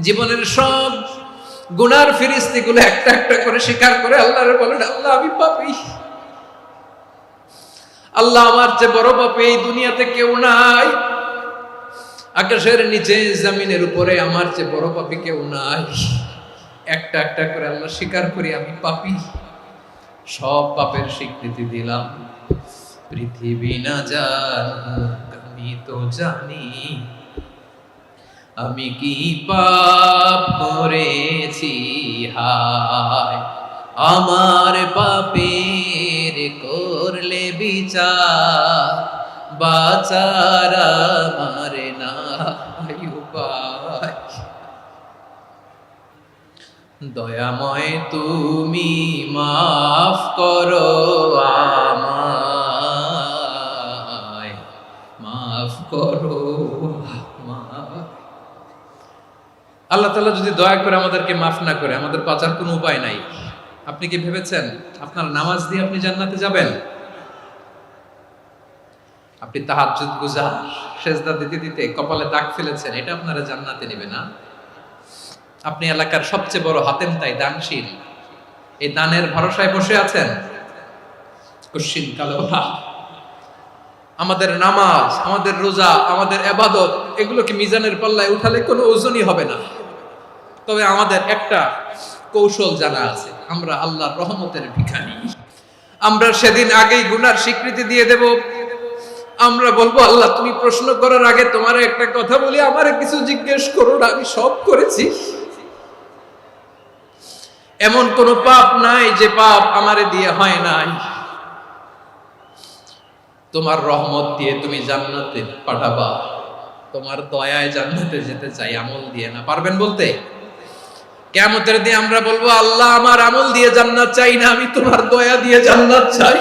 জীবনের সব গুনার ফিরিস্তিগুলো একটা একটা করে স্বীকার করে আল্লাহরে বলেন, আল্লাহ আমি পাপী, আল্লাহ আমার চেয়ে বড় পাপী এই দুনিয়াতে কেউ নাই, আকাশের নিচে জমিনের উপরে আমার চেয়ে বড় পাপী কেউ নাই। একটা একটা করে আল্লাহ স্বীকার করি আমি পাপী, সব পাপের স্বীকৃতি দিলাম। পৃথিবী না জানুক আমি তো জানি, আমি কি পাপ করেছি হায়। আমার পাপের করলে বিচার, বাঁচার আমার নাই উপায়। দয়াময় তুমি মাফ করো আমায়, মাফ করো আমায়। আল্লাহ তাআলা যদি দয়া করে আমাদেরকে মাফ না করে, আমাদের বাঁচার কোনো উপায় নাই। আপনি কি ভেবেছেন আপনার নামাজ দিয়ে আপনি জান্নাতে যাবেন? আপনি তাহাজ্জুদ গুজার, সেজদা দিতে দিতে কপালে দাগ ফেলেছেন, এটা আপনারা জান্নাতে নেবে না। আপনি এলাকার সবচেয়ে বড় হাতেম তাই দানশীল, এই দানের ভরসায় বসে আছেন, কুশ্চিন কালো না। আমাদের নামাজ, আমাদের রোজা, আমাদের ইবাদত, এগুলোকে মিজানের পাল্লায় উঠালে কোনো ওজনই হবে না। তবে আমাদের একটা কৌশল জানা আছে, আমরা আল্লাহর রহমতের ভিখারি। আমরা সেদিন আগেই গুনার স্বীকৃতি দিয়ে দেব। আমরা বলবো, আল্লাহ তুমি প্রশ্ন করার আগে তোমার একটা কথা বলি, আমারে কিছু জিজ্ঞেস করো না, আমি সব করেছি। এমন কোন পাপ নাই যে পাপ আমারে দিয়ে হয় নাই। তোমার রহমত দিয়ে তুমি জান্নাতে পাঠাবা, তোমার দয়ায় জান্নাতে যেতে চাই, আমল দিয়ে না। পারবেন বলতে? কিয়ামতের দিন আমরা বলবো, আল্লাহ আমার আমল দিয়ে জান্নাত চাই না, আমি তোমার দয়া দিয়ে জান্নাত চাই।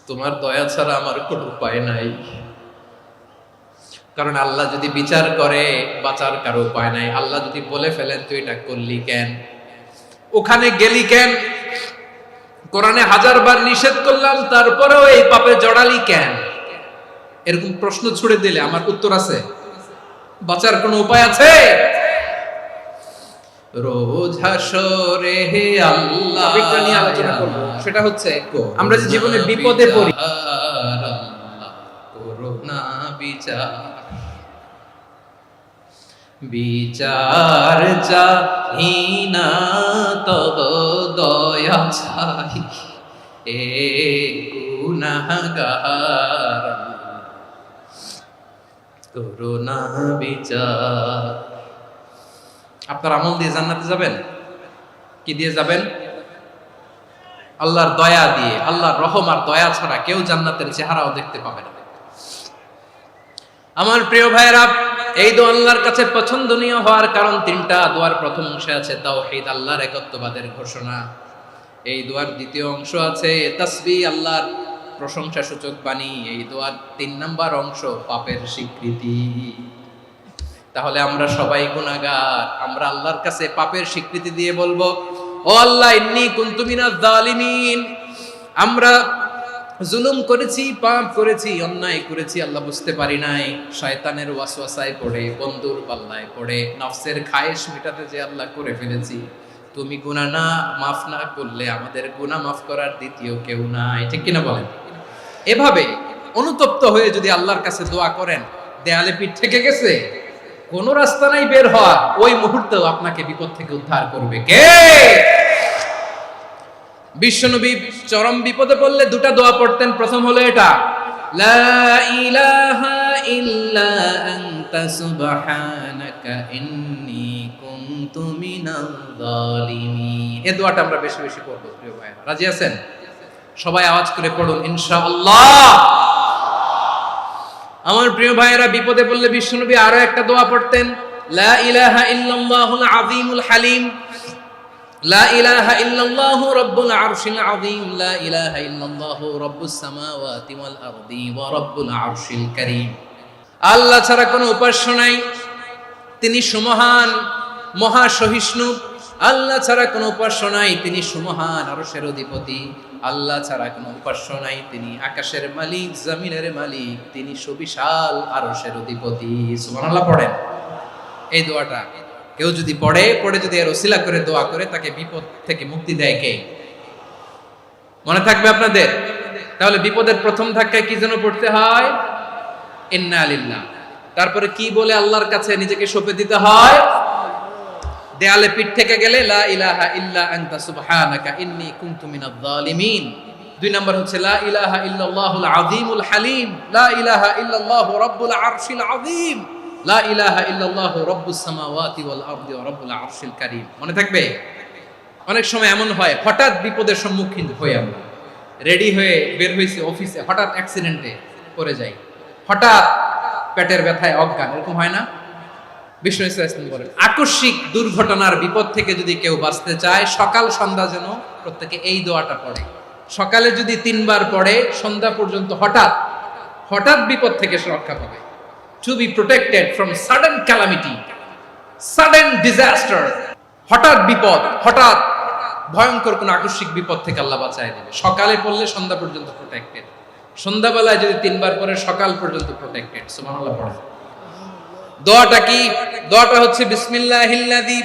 তোমার দয়া ছাড়া আমার কোনো উপায় নাই। কারণ আল্লাহ যদি বিচার করে বাঁচার কারো উপায় নাই। আল্লাহ যদি বলে ফেলেন তুই এটা করলি কেন, ওখানে গেলি কেন, কোরআনে 1000 বার নিষেধ করলাম তারপরেও এই পাপে জড়ালি কেন, এরকম প্রশ্ন ছুড়ে দিলে আমার উত্তর আছে? বাঁচার কোনো উপায় আছে? রোজ হাসরে হে আল্লাহ টপিকটা নিয়ে আলোচনা করব, সেটা হচ্ছে আমরা যে জীবনে বিপদে পড়ি, করুণা বিচার, বিচার চাহি না তব দয়া চাই, এ গুনাহগার করুণা বিচার। আপনার আমল দিয়ে জান্নাতে যাবেন? কি দিয়ে যাবেন? আল্লাহর দয়া দিয়ে। আল্লাহর রহম আর দয়া ছাড়া কেউ জান্নাতের চেহারাও দেখতে পাবে না। আমার প্রিয় ভাইরা, এই দোয়া আল্লাহর কাছে পছন্দনীয় হওয়ার কারণ তিনটা। দোয়ার প্রথম অংশে আছে তাওহীদ, আল্লাহর একত্ববাদের ঘোষণা। এই দোয়ার দ্বিতীয় অংশ আছে তাসবিহ, আল্লাহর প্রশংসা সূচক বাণী। এই দোয়ার 3 নাম্বার অংশ পাপের স্বীকৃতি। তাহলে আমরা সবাই গুনাহগার, আমরা আল্লাহর কাছে পাপের স্বীকৃতি দিয়ে বলবো, ও আল্লাহ ইন্নী কুনতু মিনাজ জালিমিন, আমরা জুলুম করেছি, পাপ করেছি, অন্যায় করেছি, আল্লাহ বুঝতে পারি নাই, শয়তানের ওয়াসওয়াসায় পড়ে, বন্ধুর পাল্লায় পড়ে, নফসের খায়েশ মেটাতে যে আল্লাহ করে ফেলেছি। তুমি গুনাহ না মাফ না করলে আমাদের গুনাহ মাফ করার দ্বিতীয় কেউ নাই। ঠিক কিনা বলেন? এভাবে অনুতপ্ত হয়ে যদি আল্লাহর কাছে দোয়া করেন, দেয়ালে পিঠ থেকে গেছে, কোন রাস্তা নাই বের হওয়া, ওই মুহূর্তেও আপনাকে বিপদ থেকে উদ্ধার করবে কে? বিশ্বনবী চরম বিপদে পড়লে দুটা দোয়া পড়তেন। প্রথম হলো এটা, লা ইলাহা ইল্লা আনতা সুবহানাকা ইন্নী কুনতু মিনাল জালিমিন। এই দোয়াটা আমরা বেশি বেশি পড়ব প্রিয় ভাইরা। রাজি আছেন? সবাই আওয়াজ করে পড়ুন ইনশাআল্লাহ। আমার প্রিয় ভাইয়েরা, বিপদে পড়লে বিশ্বনবী আরো একটা দোয়া পড়তেন, লা ইলাহা ইল্লাল্লাহুল আযীমুল হালিম, লা ইলাহা ইল্লাল্লাহু রাব্বুল আরশিল আযীম, লা ইলাহা ইল্লাল্লাহু রাব্বুস সামাওয়াতি ওয়াল আরদি ওয়া রাব্বুল আরশিল কারীম। আল্লাহ ছাড়া কোনো উপাস্য নাই, তিনি সুমহান, মহা সহিষ্ণু। আল্লাহ ছাড়া কোনো উপাস্য নাই, তিনি সুমহান, আরশের অধিপতি। আল্লাহ ছাড়া কোনো উপাস্য নাই, তিনি আকাশের মালিক, জমিনের মালিক, তিনি সুবিশাল আরশের অধিপতি। সুবহানাল্লাহ পড়েন। এই দোয়াটা কেউ যদি পড়ে যদি এর ওসিলা করে দোয়া করে, তাকে বিপদ থেকে মুক্তি দেয় কে? মনে থাকবে আপনাদের? তাহলে বিপদের প্রথম ধাক্কায় কি যেন পড়তে হয়? ইন্না লিল্লাহ। তারপরে কি বলে আল্লাহর কাছে নিজেকে সঁপে দিতে হয়? দেয়ালে পিঠ থেকে গেলে লা ইলাহা ইল্লা আনতা সুবহানাকা ইন্নী কুনতু মিনাজ জালিমিন। 2 নাম্বার হচ্ছে লা ইলাহা ইল্লাল্লাহুল আযীমুল হালিম, লা ইলাহা ইল্লাল্লাহু রাব্বুল আরশিল আযীম, লা ইলাহা ইল্লাল্লাহু রাব্বুস সামাওয়াতি ওয়াল আরদি ওয়া রাব্বুল আরশিল কারীম। মনে থাকবে? অনেক সময় এমন হয়, হঠাৎ বিপদের সম্মুখীন হই আমরা, রেডি হয়ে বের হইছি অফিসে, হঠাৎ অ্যাক্সিডেন্টে পড়ে যাই, হঠাৎ পেটের ব্যথায় অজ্ঞান, এরকম হয় না? বিষ্ণু ইসলাম বলেন, আকস্মিক দুর্ঘটনার বিপদ থেকে যদি কেউ বাঁচতে চায়, সকাল সন্ধ্যা যেন প্রত্যেকে এই দোয়াটা পড়ে। সকালে যদি 3 বার পড়ে, সন্ধ্যা পর্যন্ত হঠাৎ বিপদ থেকে সে রক্ষা পাবে। To be protected from sudden calamity, sudden disaster, হঠাৎ বিপদ, হঠাৎ ভয়ঙ্কর কোন আকস্মিক বিপদ থেকে আল্লাহ বাঁচায় দেবে। সকালে পড়লে সন্ধ্যা পর্যন্ত প্রোটেক্টেড, সন্ধ্যাবেলায় যদি 3 বার পড়ে সকাল পর্যন্ত প্রোটেক্টেড। সুবহানাল্লাহ পড়ে। দোয়াটা কি? দোয়াটা হচ্ছে বিসমিল্লাহিল্লাযী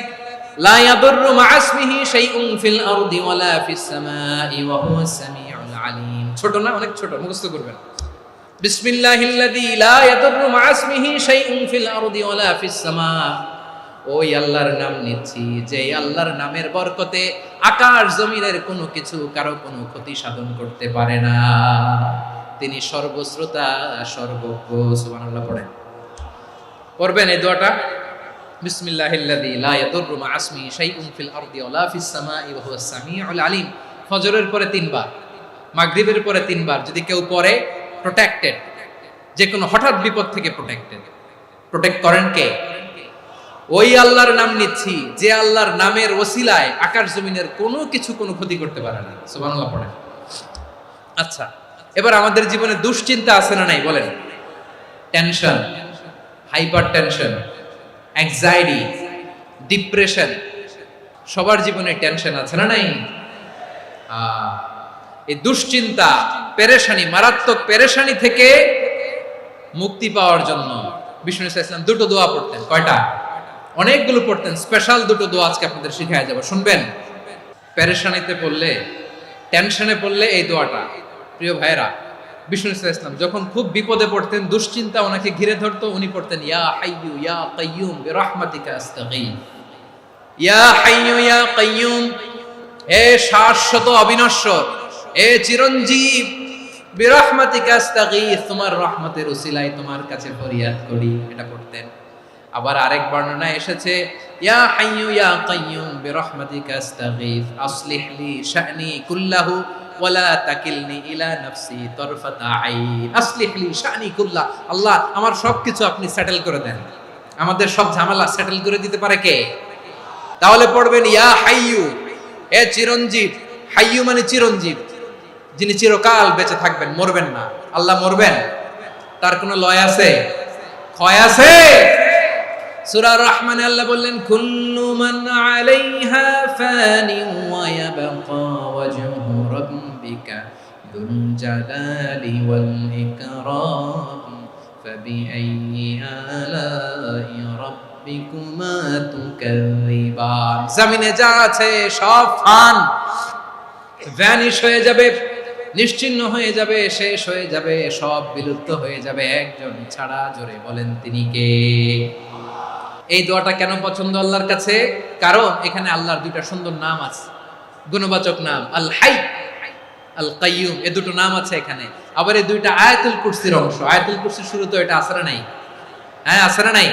লা ইয়াদুররু মা ইসমিহি শাইউন ফিল আরদি ওয়ালা ফিস সামাই ওয়া হুয়াস সামিউল আলীম। ছোট না? অনেক ছোট, মুখস্থ করবেন। বিসমিল্লাহিল্লাযী লা ইয়াদুররু মা ইসমিহি শাইউন ফিল আরদি ওয়ালা ফিস সামা। ওই আল্লাহর নাম নিচ্ছি, যে আল্লাহর নামের বরকতে আকাশ জমিনের কোনো কিছু কারো কোনো ক্ষতি সাধন করতে পারে না। তিনি সর্বশ্রোতা, সর্বজ্ঞ। সুবহানাল্লাহ পড়েন। পড়বেন এই দোয়াটা, বিসমিল্লাহিল্লাযী লা ইয়াদুররু মা ইসমিহি শাইউন ফিল আরদি ওয়ালা ফিস সামাই ওয়া হুয়াস সামিউল আলীম। ফজরের পরে 3 বার, মাগরিবের পরে 3 বার যদি কেউ পড়ে, প্রোটেক্টেড, যে কোনো হঠাৎ বিপদ থেকে প্রোটেক্টেড। প্রোটেক্ট করেন কে? ওই আল্লাহর নাম নিচ্ছি, যে আল্লাহর নামের ওসিলায় আকাশ জমিনের কোনো কিছু কোনো ক্ষতি করতে পারে না। সুবহানাল্লাহ পড়েন। আচ্ছা, এবার আমাদের জীবনে দুশ্চিন্তা আছে না নাই বলেন? Tension, hyper tension, anxiety, depression, সবার জীবনে টেনশন আছে না নাই? এই দুশ্চিন্তা, পেরেশানি, মারাত্মক পেরেশানি থেকে মুক্তি পাওয়ার জন্য বিষ্ণু ইসলাম দুটো দোয়া পড়তেন। কয়টা? অনেকগুলো পড়তেন। স্পেশাল দুটো দোয়া আজকে আপনাদের শিখায় যাব, শুনবেন। পেরেশানিতে পড়লে, টেনশনে পড়লে এই দোয়াটা, প্রিয় ভাইরা, বিষ্ণু ইসলাম যখন খুব বিপদে পড়তেন, দুশ্চিন্তা ওনাকে ঘিরে ধরতো, উনি পড়তেন ইয়া হাইয়ু ইয়া কাইয়ুম বিরহমাতিকা আস্তাগীথ। ইয়া হাইয়ু ইয়া কাইয়ুম, হে শাশ্বত অবিনশ্বর, হে চিরঞ্জীব, বিরহমাতিকা আস্তাগীথ, তোমার রহমতের উসিলায় তোমার কাছে ফরিয়াদ করি। এটা পড়তেন। আবার আরেক বর্ণনায় এসেছে ইয়া হাইয়ু ইয়া কাইয়ুম বিরহমাতিকা আস্তাগীথ আসলিহ লি শা'নি কুল্লাহু ওয়ালা তাকিলনি ইলা নাফসি তারফাতা আইন। আসলিহ লি শা'নি কুল্লাহ, আল্লাহ আমার সবকিছু আপনি সেটেল করে দেন। আমাদের সব ঝামেলা সেটেল করে দিতে পারে কে? তাহলে পড়বেন ইয়া হাইয়ু, এ চিরঞ্জীব। হাইয়ু মানে চিরঞ্জীব, যিনি চিরকাল বেঁচে থাকবেন, মরবেন না। আল্লাহ মরবেন? তার কোনো লয় আছে? ক্ষয় আছে? সূরা রহমানে আল্লাহ বললেন কুল্লু মান আলাইহা ফানি ওয়া ইয়াবকা ওয়াজহু রাব্বিকা যুল জালালি ওয়াল ইকরাম ফাবিআইয়ি আলাই রাব্বিকুমা তুকাযযিবান। জমিনে যা আছে সব ভ্যানিশ হয়ে যাবে, নিশ্চিহ্ন হয়ে যাবে, শেষ হয়ে যাবে, সব বিলুপ্ত হয়ে যাবে, একজন ছাড়া। জোরে বলেন তিনি কে? এই দোয়াটা কেন পছন্দ আল্লাহর কাছে? কারণ এখানে আল্লাহর দুইটা সুন্দর নাম আছে, গুণবাচক নাম, আল হাই, আল কাইয়ুম, এই দুটো নাম আছে এখানে। আবার এই দুইটা আয়াতুল কুরসির অংশ। আয়াতুল কুরসির শুরুতে এটা আছে না নাই? হ্যাঁ, আছে না নাই?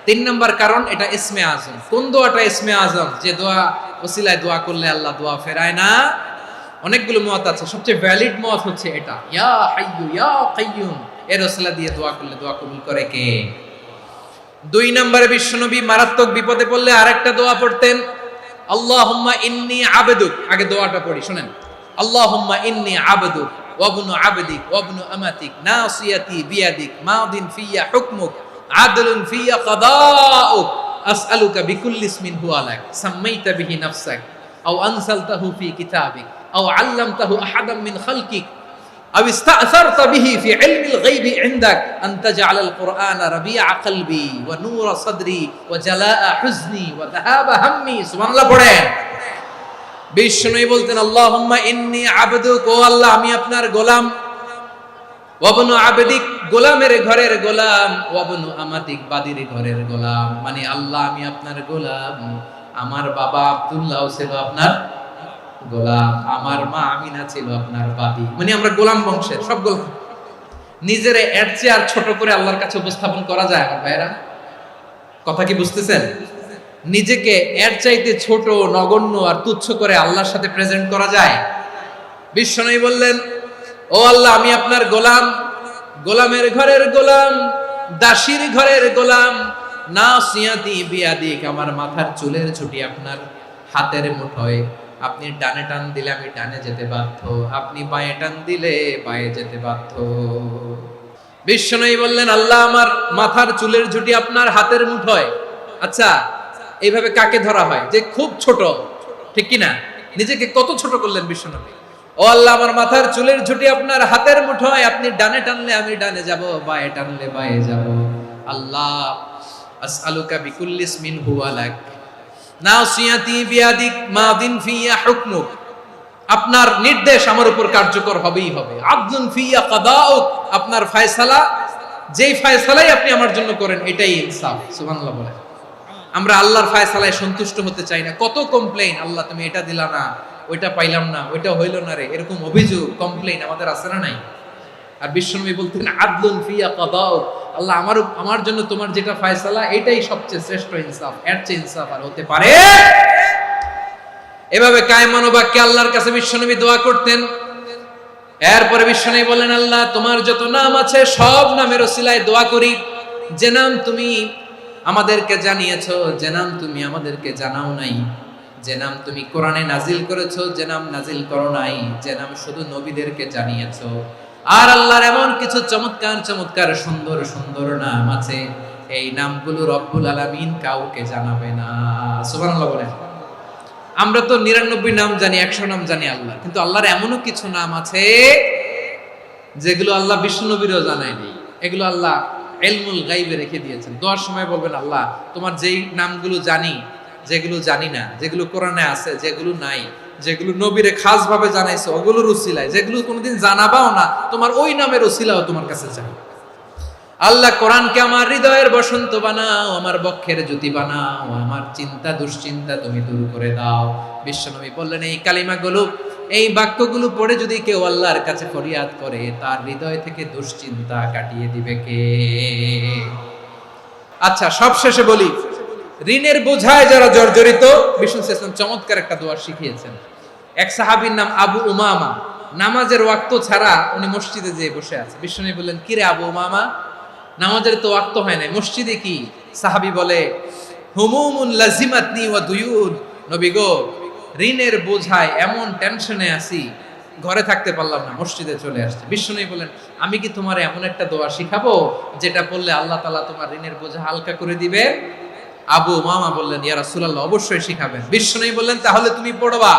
3 নাম্বার কারণ, এটা ইসমে আজম। কোন দোয়াটা ইসমে আজম? যে দোয়া ওসিলায় দোয়া করলে আল্লাহ দোয়া ফেরায় না। অনেকগুলো মত আছে, সবচেয়ে ভ্যালিড মত হচ্ছে এটা, ইয়া হাইয়ু ইয়া কাইয়ুম, এর ওসিলা দিয়ে দোয়া করলে দোয়া কবুল করে কে? 2 নম্বরে বিশ্বনবী মারাত্মক বিপদে পড়লে আরেকটা দোয়া পড়তেন, আল্লাহুম্মা ইন্নী আবদুক। আগে দোয়াটা পড়ি, শুনেন। আল্লাহুম্মা ইন্নী আবদুক ওয়া ইবনু আবদিক ওয়া ইবনু আমাতিক নাসিয়াতি বিয়াদিক মাদিন ফিয়া হুকমুক আদলুন ফিয়া কাদাউক আসআলুকা বিকুল্লি ইসমিন হুয়া লাক সাম্মাইতা বিহি নাফসাক আও আনসালতাহু ফি কিতাবিক আও আল্লামতাহু আহাদাম মিন খালকিক أو استأثرت به في علم الغيب عندك أن تجعل القرآن ربيع قلبي ونور صدري وجلاء حزني وذهاب همي। سبحان الله পড়েন। বিষ্ণুই বলতেন আল্লাহুম্মা ইন্নী আবদুক, ও আল্লাহ আমি আপনার গোলাম, ওয়া ইবনু আবদিক, গোলামের ঘরের গোলাম, ওয়া ইবনু আমাতিক, বাদীর ঘরের গোলাম। মানে আল্লাহ আমি আপনার গোলাম, আমার বাবা আব্দুল্লাহ ছিল আপনার গোলাম, আমার মা আমিনা ছিল আপনার বাদী। মানে আমরা গোলাম বংশের, সব গোলাম। নিজের এর চেয়ে আর ছোট করে আল্লাহর কাছে উপস্থাপন করা যায় আমার ভাইরা? কথা কি বুঝতেছেন? নিজেকে এর চাইতে ছোট, নগণ্য আর তুচ্ছ করে আল্লাহর সাথে প্রেজেন্ট করা যায়? বিশ্বনবী বললেন ও আল্লাহ আমি আপনার গোলাম, গোলামের ঘরের গোলাম, দাসীর ঘরের গোলাম, নাসিয়াতি বিয়াদিক, আমার মাথার চুলের ছুটি আপনার হাতের মুঠোয়। আপনি ডানে টান দিলে আমি ডানে যেতে বাধ্য, আপনি বাঁয়ে টান দিলে বাঁয়ে যেতে বাধ্য। বিশ্বনবী বললেন আল্লাহ আমার মাথার চুলের ঝুঁটি আপনার হাতের মুঠোয়। আচ্ছা, এইভাবে কাকে ধরা হয়? যে খুব ছোট, ঠিক কি না? নিজেকে কত ছোট করলেন বিশ্বনবী। ও আল্লাহ আমার মাথার চুলের ঝুঁটি আপনার হাতের মুঠোয়, আপনি ডানে টানলে আমি ডানে যাব, বাঁয়ে টানলে বাঁয়ে যাব। আল্লাহ আসআলুকা বিকুল্লি ইসমিন হুয়া লাক নাসিয়াতি বিয়াদিক মাদিন ফিয়া হুকমুক, আপনার নির্দেশ আমার উপর কার্যকর হবেই হবে। আদলুন ফিয়া কাদাউক, আপনার ফয়সালা, যেই ফয়সালাই আপনি আমার জন্য করেন এটাই ইনসাফ। সুবহানাল্লাহ বলেন। আমরা আল্লাহর ফয়সালায় সন্তুষ্ট হতে চাই না। কত কমপ্লেইন, আল্লাহ তুমি এটা দিলা না, ওইটা পাইলাম না, ওইটা হইল না রে, এরকম অভিযোগ, কমপ্লেইন আমাদের আছে না নাই? আর বিশ্বনবী বলতেন আদলুন ফিয়া কাদাউক, আল্লাহ আমার জন্য তোমার যেটা ফয়সালা এটাই সবচেয়ে শ্রেষ্ঠ ইনসাফ, এর চেয়ে ইনসাফ আর হতে পারে? এভাবে কায়মান বাক্যে আল্লাহর কাছে বিশ্বনবী দোয়া করতেন। এরপরে বিশ্বনবী বলেন আল্লাহ তোমার যত নাম আছে সব নামের ওসিলায় দোয়া করি, যে নাম তুমি আমাদেরকে জানিয়েছো, যে নাম তুমি আমাদেরকে জানাও নাই, যে নাম তুমি কোরআনে নাজিল করেছো, যে নাম নাজিল করো নাই, যে নাম শুধু নবীদেরকে জানিয়েছো। আর আল্লাহর এমন কিছু চমৎকার চমৎকার সুন্দর সুন্দর নাম আছে, এই নামগুলো রব্বুল আলামিন কাউকে জানাবে না। সুবহানাল্লাহ বলেন। আমরা তো 99 নাম জানি, 100 নাম জানি আল্লাহ, কিন্তু আল্লাহর এমনও কিছু নাম আছে যেগুলো আল্লাহ বিষ্ণু নবীরও জানায়নি। এগুলো আল্লাহ ইলমুল গায়বে রেখে দিয়েছেন। দোয়ার সময় বলবেন, আল্লাহ তোমার যেই নামগুলো জানি, যেগুলো জানি না, যেগুলো কোরআনে আছে, যেগুলো নাই, যেগুলো নবীরে খাস ভাবে জানাইছো ওগুলোর উসিলায়, যেগুলো কোনোদিন জানাবাও না তোমার ওই নামের উসিলাও তোমার কাছে চাই। আল্লাহ কোরআনকে আমার হৃদয়ের বসন্ত বানাও, আমার বক্ষের জ্যোতি বানাও, আমার চিন্তা দুশ্চিন্তা তুমি দূর করে দাও। বিশ্বনবী বললেন, এই কালিমাগুলো, এই বাক্যগুলো পড়ে যদি কেউ আল্লাহর কাছে ফরিয়াদ করে, তার হৃদয় থেকে দুশ্চিন্তা কাটিয়ে দিবে কে? আচ্ছা, সবশেষে বলি, ঋণের বোঝায় যারা জর্জরিত, বিষ্ণু ইসলাম চমৎকার একটা দোয়া শিখিয়েছেন। এক সাহাবীর নাম আবু উমামা, নামাজের ওয়াক্ত ছাড়া উনি মসজিদে যেয়ে বসে আছে। বিষ্ণু বললেন, কিরে আবু উমামা, নামাজের তো ওয়াক্ত হয় না, মসজিদে কি? সাহাবী বলে, হুমুমুন লাজিমাতনি ওয়া দুয়ুন, নবী গো, ঋণের বোঝায় এমন টেনশনে আছি, ঘরে থাকতে পারলাম না, মসজিদে চলে আসছে। বিশ্বনবী বলেন, আমি কি তোমার এমন একটা দোয়া শিখাবো যেটা বললে আল্লাহ তাআলা তোমার ঋণের বোঝা হালকা করে দিবে? আবু উমামা বললেন, ইয়া রাসূলুল্লাহ, অবশ্যই শিখাবেন। বিশ্বনবী বললেন, তাহলে তুমি পড়বা,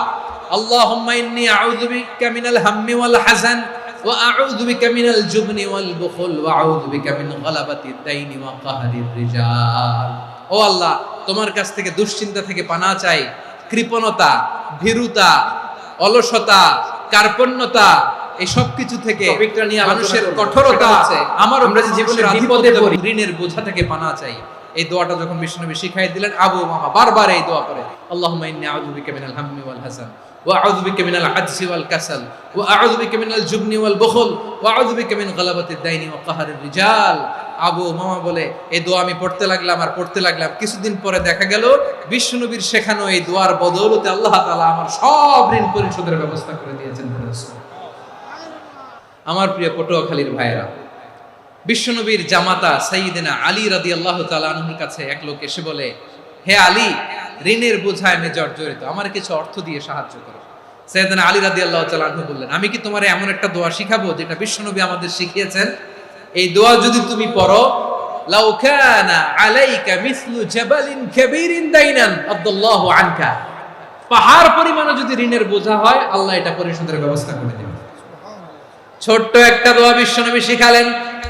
আল্লাহুম্মা ইন্নী আউযু বিকা মিনাল হাম্মি ওয়াল হাযান ওয়া আউযু বিকা মিনাল জুবনি ওয়াল বুখল ওয়া আউযু বিকা মিন গালাবাতিদ দাইনি ওয়া কাহরির রিজাল। ও আল্লাহ, তোমার কাছ থেকে দুশ্চিন্তা থেকে পানাহ চাই, কৃপণতা, ভীরুতা, অলসতা, কার্পণ্যতা, এই সব কিছু থেকে, মানুষের কঠোরতা আছে, আমরা যে জীবনে বিপদে পড়ি, ঋণের বোঝা থেকে পানাহ চাই। এই দোয়াটা যখন বিশ্বনবী শিখাই দিলেন, আবু উমামা বারবার এই দোয়া করে, আল্লাহুম্মা ইন্নী আউযু বিকা মিনাল হাম্মি ওয়াল হাযান ওয়া আউযু বিকা মিনাল আজজি ওয়াল কাসাল ওয়া আউযু বিকা মিনাল জুবনি ওয়াল বুখল ওয়া আউযু বিকা মিন গালাবাতিদ দাইনি ওয়া কাহরির রিজাল। আবু উমামা বলে, এই দোয়া আমি পড়তে লাগলাম। কিছুদিন পরে দেখা গেল বিশ্বনবীর শেখানো এই দোয়ার বদৌলতে আল্লাহ তাআলা আমার সব ঋণ পরিশোধের ব্যবস্থা করে দিয়েছেন। আমার প্রিয় পটুয়াখালীর ভাইয়েরা, বিশ্বনবীর জামাতা সাইয়্যিদিনা আলী রাদিয়াল্লাহু তাআলা আনহুর কাছে এক লোক এসে বলে, হে আলী, ঋণের বোঝায় আমি জর্জরিত, আমার কিছু অর্থ দিয়ে সাহায্য করো। সাইয়্যিদিনা আলী রাদিয়াল্লাহু তাআলা আনহু বললেন, আমি কি তোমারে এমন একটা দোয়া শিখাবো যেটা বিশ্বনবী আমাদের শিখিয়েছেন? এই দোয়া যদি তুমি পড়ো, লাউ কানা আলাইকা মিসলু জাবালিন কাবীরিন দাইনান আদাল্লাহু আনকা, পাহাড় পরিমাণে যদি ঋণের বোঝা হয়, আল্লাহ এটা পরিশোধের ব্যবস্থা করে দেবেন। ছোট্ট একটা দোয়া বিশ্বনবী শিখালেন,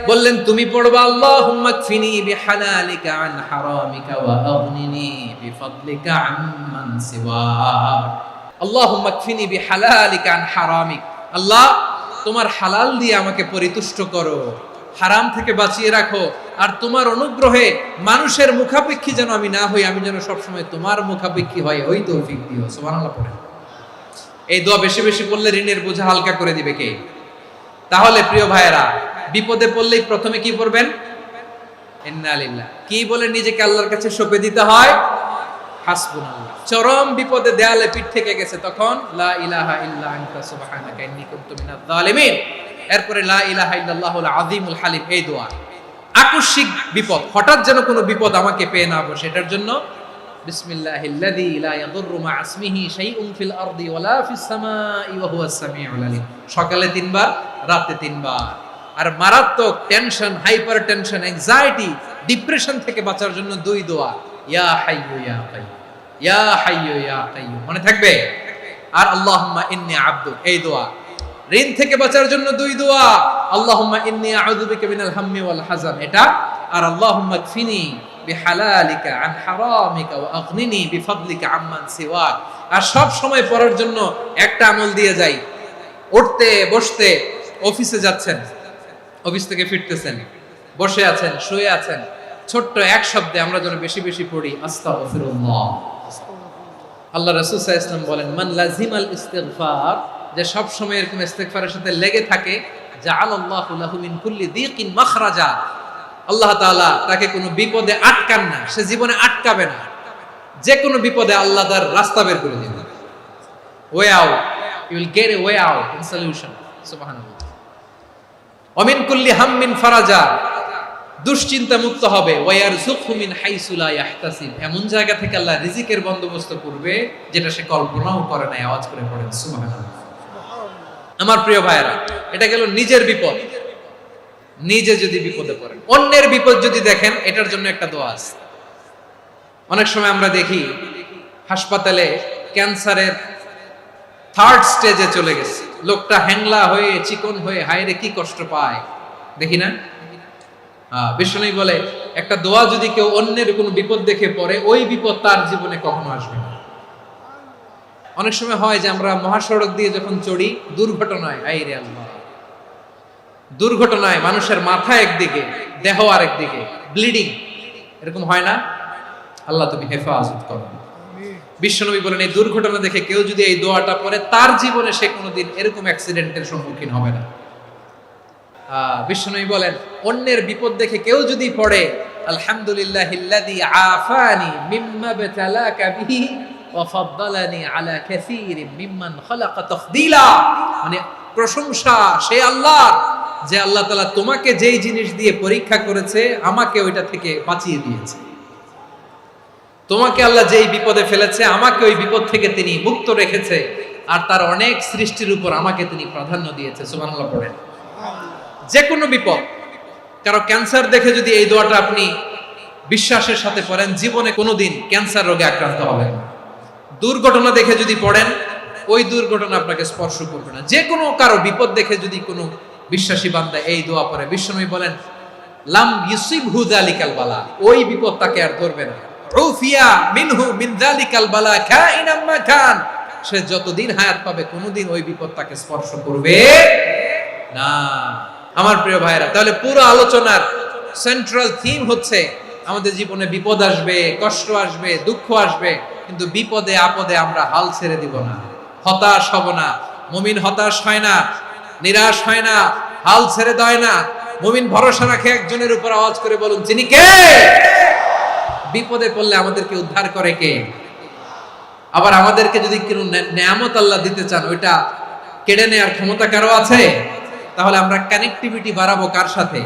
বললেন, তুমি পড়বা, আল্লাহুম্মা কফিনি বিহালালিকা আন হারামিকা ওয়া আগনিনি বিফাদলিকা আম্মান সিওয়াক। আল্লাহুম্মা কফিনি বিহালালিকা আন হারামিক, আল্লাহ তোমার হালাল দিয়ে আমাকে পরিতুষ্ট করো, হারাম থেকে বাঁচিয়ে রাখো, আর তোমার অনুগ্রহে মানুষের মুখাপেক্ষী যেন আমি না হই, আমি যেন সবসময় তোমার মুখাপেক্ষী হই, ওই তৌফিক দিও। সুবহানাল্লাহ পড়েন। এই দোয়া বেশি বেশি পড়লে ঋণের বোঝা হালকা করে দিবে কে? তাহলে প্রিয় ভাইয়েরা, বিপদে পড়লেই প্রথমে কি পড়বেন? ইন্না লিল্লাহ। কি বলে নিজেকে আল্লাহর কাছে সঁপে দিতে হয়? হাসবুনাল্লাহ। চরম বিপদে দেয়ালে পিঠ থেকে গেছে, তখন লা ইলাহা ইল্লা আনতা সুবহানাকা ইন্নী কুনতু মিনাজ জালিমিন। এরপরে লা ইলাহা ইল্লাল্লাহুল আযীমুল হালিম, এই দোয়া। আকস্মিক বিপদ, হঠাৎ যেন কোনো বিপদ আমাকে পেয়ে না বসে, এটার জন্য বিসমিল্লাহিল্লাযী লা ইয়াদুররু মা ইসমিহি শাইউন ফিল আরদি ওয়ালা ফিস সামাই ওয়া হুয়াস সামিউল আলীম। সকালে 3 বার, রাতে 3 বার। আর মারাত্মক tension, hyper tension, anxiety, depression থেকে বাঁচার জন্য 2 দোয়া, ইয়া হাইয়্যু ইয়া কাইয়্যুম, ইয়া হাইয়্যু ইয়া কাইয়্যুম, মনে থাকবে? আর আল্লাহুম্মা ইন্নী আবদুক, এই দোয়া। ঋণ থেকে বাঁচার জন্য 2 দোয়া, আল্লাহুম্মা ইন্নী আউযু বিকা মিনাল হাম্মি ওয়াল হাযান, এটা। আর আল্লাহুম্মা কফিনি বিহালালিকা আন হারামিকা ওয়া আগনিনি বিফাদলিকা আম্মান সিওয়াক। আর সব সময় পড়ার জন্য একটা আমল দিয়ে যাই, উঠতে বসতে, অফিসে যাচ্ছেন, অফিস থেকে ফিরতেছেন, বসে আছেন, শুয়ে আছেন, ছোট্ট এক শব্দে আমরা যেন বেশি বেশি পড়ি, আস্তাগফিরুল্লাহ। আল্লাহ রাসূল সাল্লাল্লাহু আলাইহি ওয়াসাল্লাম বলেন, মান লাজিমাল ইস্তিগফার, যে সব সময় এরকম ইস্তিগফারের সাথে লেগে থাকে, জাআলাল্লাহু লাহু মিন কুল্লি দিকিন মাখরাজা, আল্লাহ তাআলা তাকে কোনো বিপদে আটকান না, সে জীবনে আটকাবে না, যে কোনো বিপদে আল্লাহ তার রাস্তা বের করে দিবেন। Way out, you will get a way out in solution. সুবহানাল্লাহ। ওয়া মিন কুল্লি হাম্মিন ফারাজা, দুশ্চিন্তা মুক্ত হবে। ওয়া ইয়ারযুকহু মিন হাইসু লা ইয়াহতাসিব, এমন জায়গা থেকে আল্লাহ রিজিকের বন্দোবস্ত করবে যেটা সে কল্পনাও করে না। আওয়াজ করে পড়েন সুবহানাল্লাহ। আমার প্রিয় ভাইয়েরা, এটা গেল নিজের বিপদ। নিজে যদি বিপদে পড়েন, অন্যের বিপদ যদি দেখেন, এটার জন্য একটা দোয়া আছে। অনেক সময় আমরা দেখি হাসপাতালে ক্যান্সারের 3rd স্টেজে চলে গেছে, লোকটা হ্যাংলা হয়ে চিকন হয়ে হায়রে কি কষ্ট পায়, দেখি না? বিষ্ণু বলে একটা দোয়া যদি কেউ অন্যের কোনো বিপদ দেখে পড়ে, ওই বিপদ তার জীবনে কখনো আসবে না। অনেক সময় হয় যে আমরা মহাসড়ক দিয়ে যখন চড়ি, দুর্ঘটনায়, আইরে আল্লাহ, দুর্ঘটনায় মানুষের মাথা একদিকে, দেহ আরেকদিকে, ব্লিডিং, এরকম হয় না? আল্লাহ তুমি হেফাজত করো। বিশ্বনবী বলেন এই দুর্ঘটনা দেখে কেউ যদি এই দোয়াটা পড়ে, তার জীবনে সে কোনোদিন এরকম অ্যাক্সিডেন্টের সম্মুখীন হবে না। বিশ্বনবী বলেন অন্যের বিপদ দেখে কেউ যদি পড়ে, আলহামদুলিল্লাহিল্লাযী আফানি মিম্মা বাতালাকা বিহি ওয়া ফাদ্দালানি আলা কাসীরিন মিম্মান খালাকা তাফদীলা, মানে প্রশংসা সে আল্লাহর, যে আল্লাহ তাআলা তোমাকে যেই জিনিস দিয়ে পরীক্ষা করেছে, আমাকে ওইটা থেকে বাঁচিয়ে দিয়েছে। তোমাকে আল্লাহ যেই বিপদে ফেলেছে, আমাকে ওই বিপদ থেকে তিনি মুক্ত রেখেছে, আর তার অনেক সৃষ্টির উপর আমাকে তিনি প্রাধান্য দিয়েছে। সুবহানাল্লাহ পড়েন। যে কোনো বিপদ, কারো ক্যান্সার দেখে যদি এই দোয়াটা আপনি বিশ্বাসের সাথে পড়েন, জীবনে কোনোদিন ক্যান্সার রোগে আক্রান্ত হবেন না। দুর্ঘটনা দেখে যদি পড়েন, ওই দুর্ঘটনা আপনাকে স্পর্শ করবে না। যে কোনো কারো বিপদ দেখে যদি কোনো বিশ্বাসী বান্দা এই দোয়া পড়ে, বিশ্বনবী বলেন লাম ইউসিবহু যালিকাল বালা, ওই বিপদ তাকে আর ধরবে না। উফিয়া মিনহু মিন যালিকাল বালা কাইনাম মা কান, সে যতদিন হায়াত পাবে কোনোদিন ওই বিপদ তাকে স্পর্শ করবে না। আমার প্রিয় ভাইরা, তাহলে পুরো আলোচনার সেন্ট্রাল থিম হচ্ছে আমাদের জীবনে বিপদ আসবে, কষ্ট আসবে, দুঃখ আসবে, কিন্তু বিপদে আপদে আমরা হাল ছেড়ে দিব না, হতাশ হব না। মুমিন হতাশ হয় না, নিরাশ হয় না, হাল ছেড়ে দেয় না। মুমিন ভরসা রাখে একজনের উপর। আওয়াজ করে বলুন যিনি কে? বিপদে পড়লে আমাদেরকে উদ্ধার করে কে? আবার আমাদেরকে যদি কোনো নেয়ামত আল্লাহ দিতে চান, ওইটা কেড়ে নেওয়ার ক্ষমতা কারো আছে? তাহলে আমরা কানেক্টিভিটি বাড়াবো কার সাথে?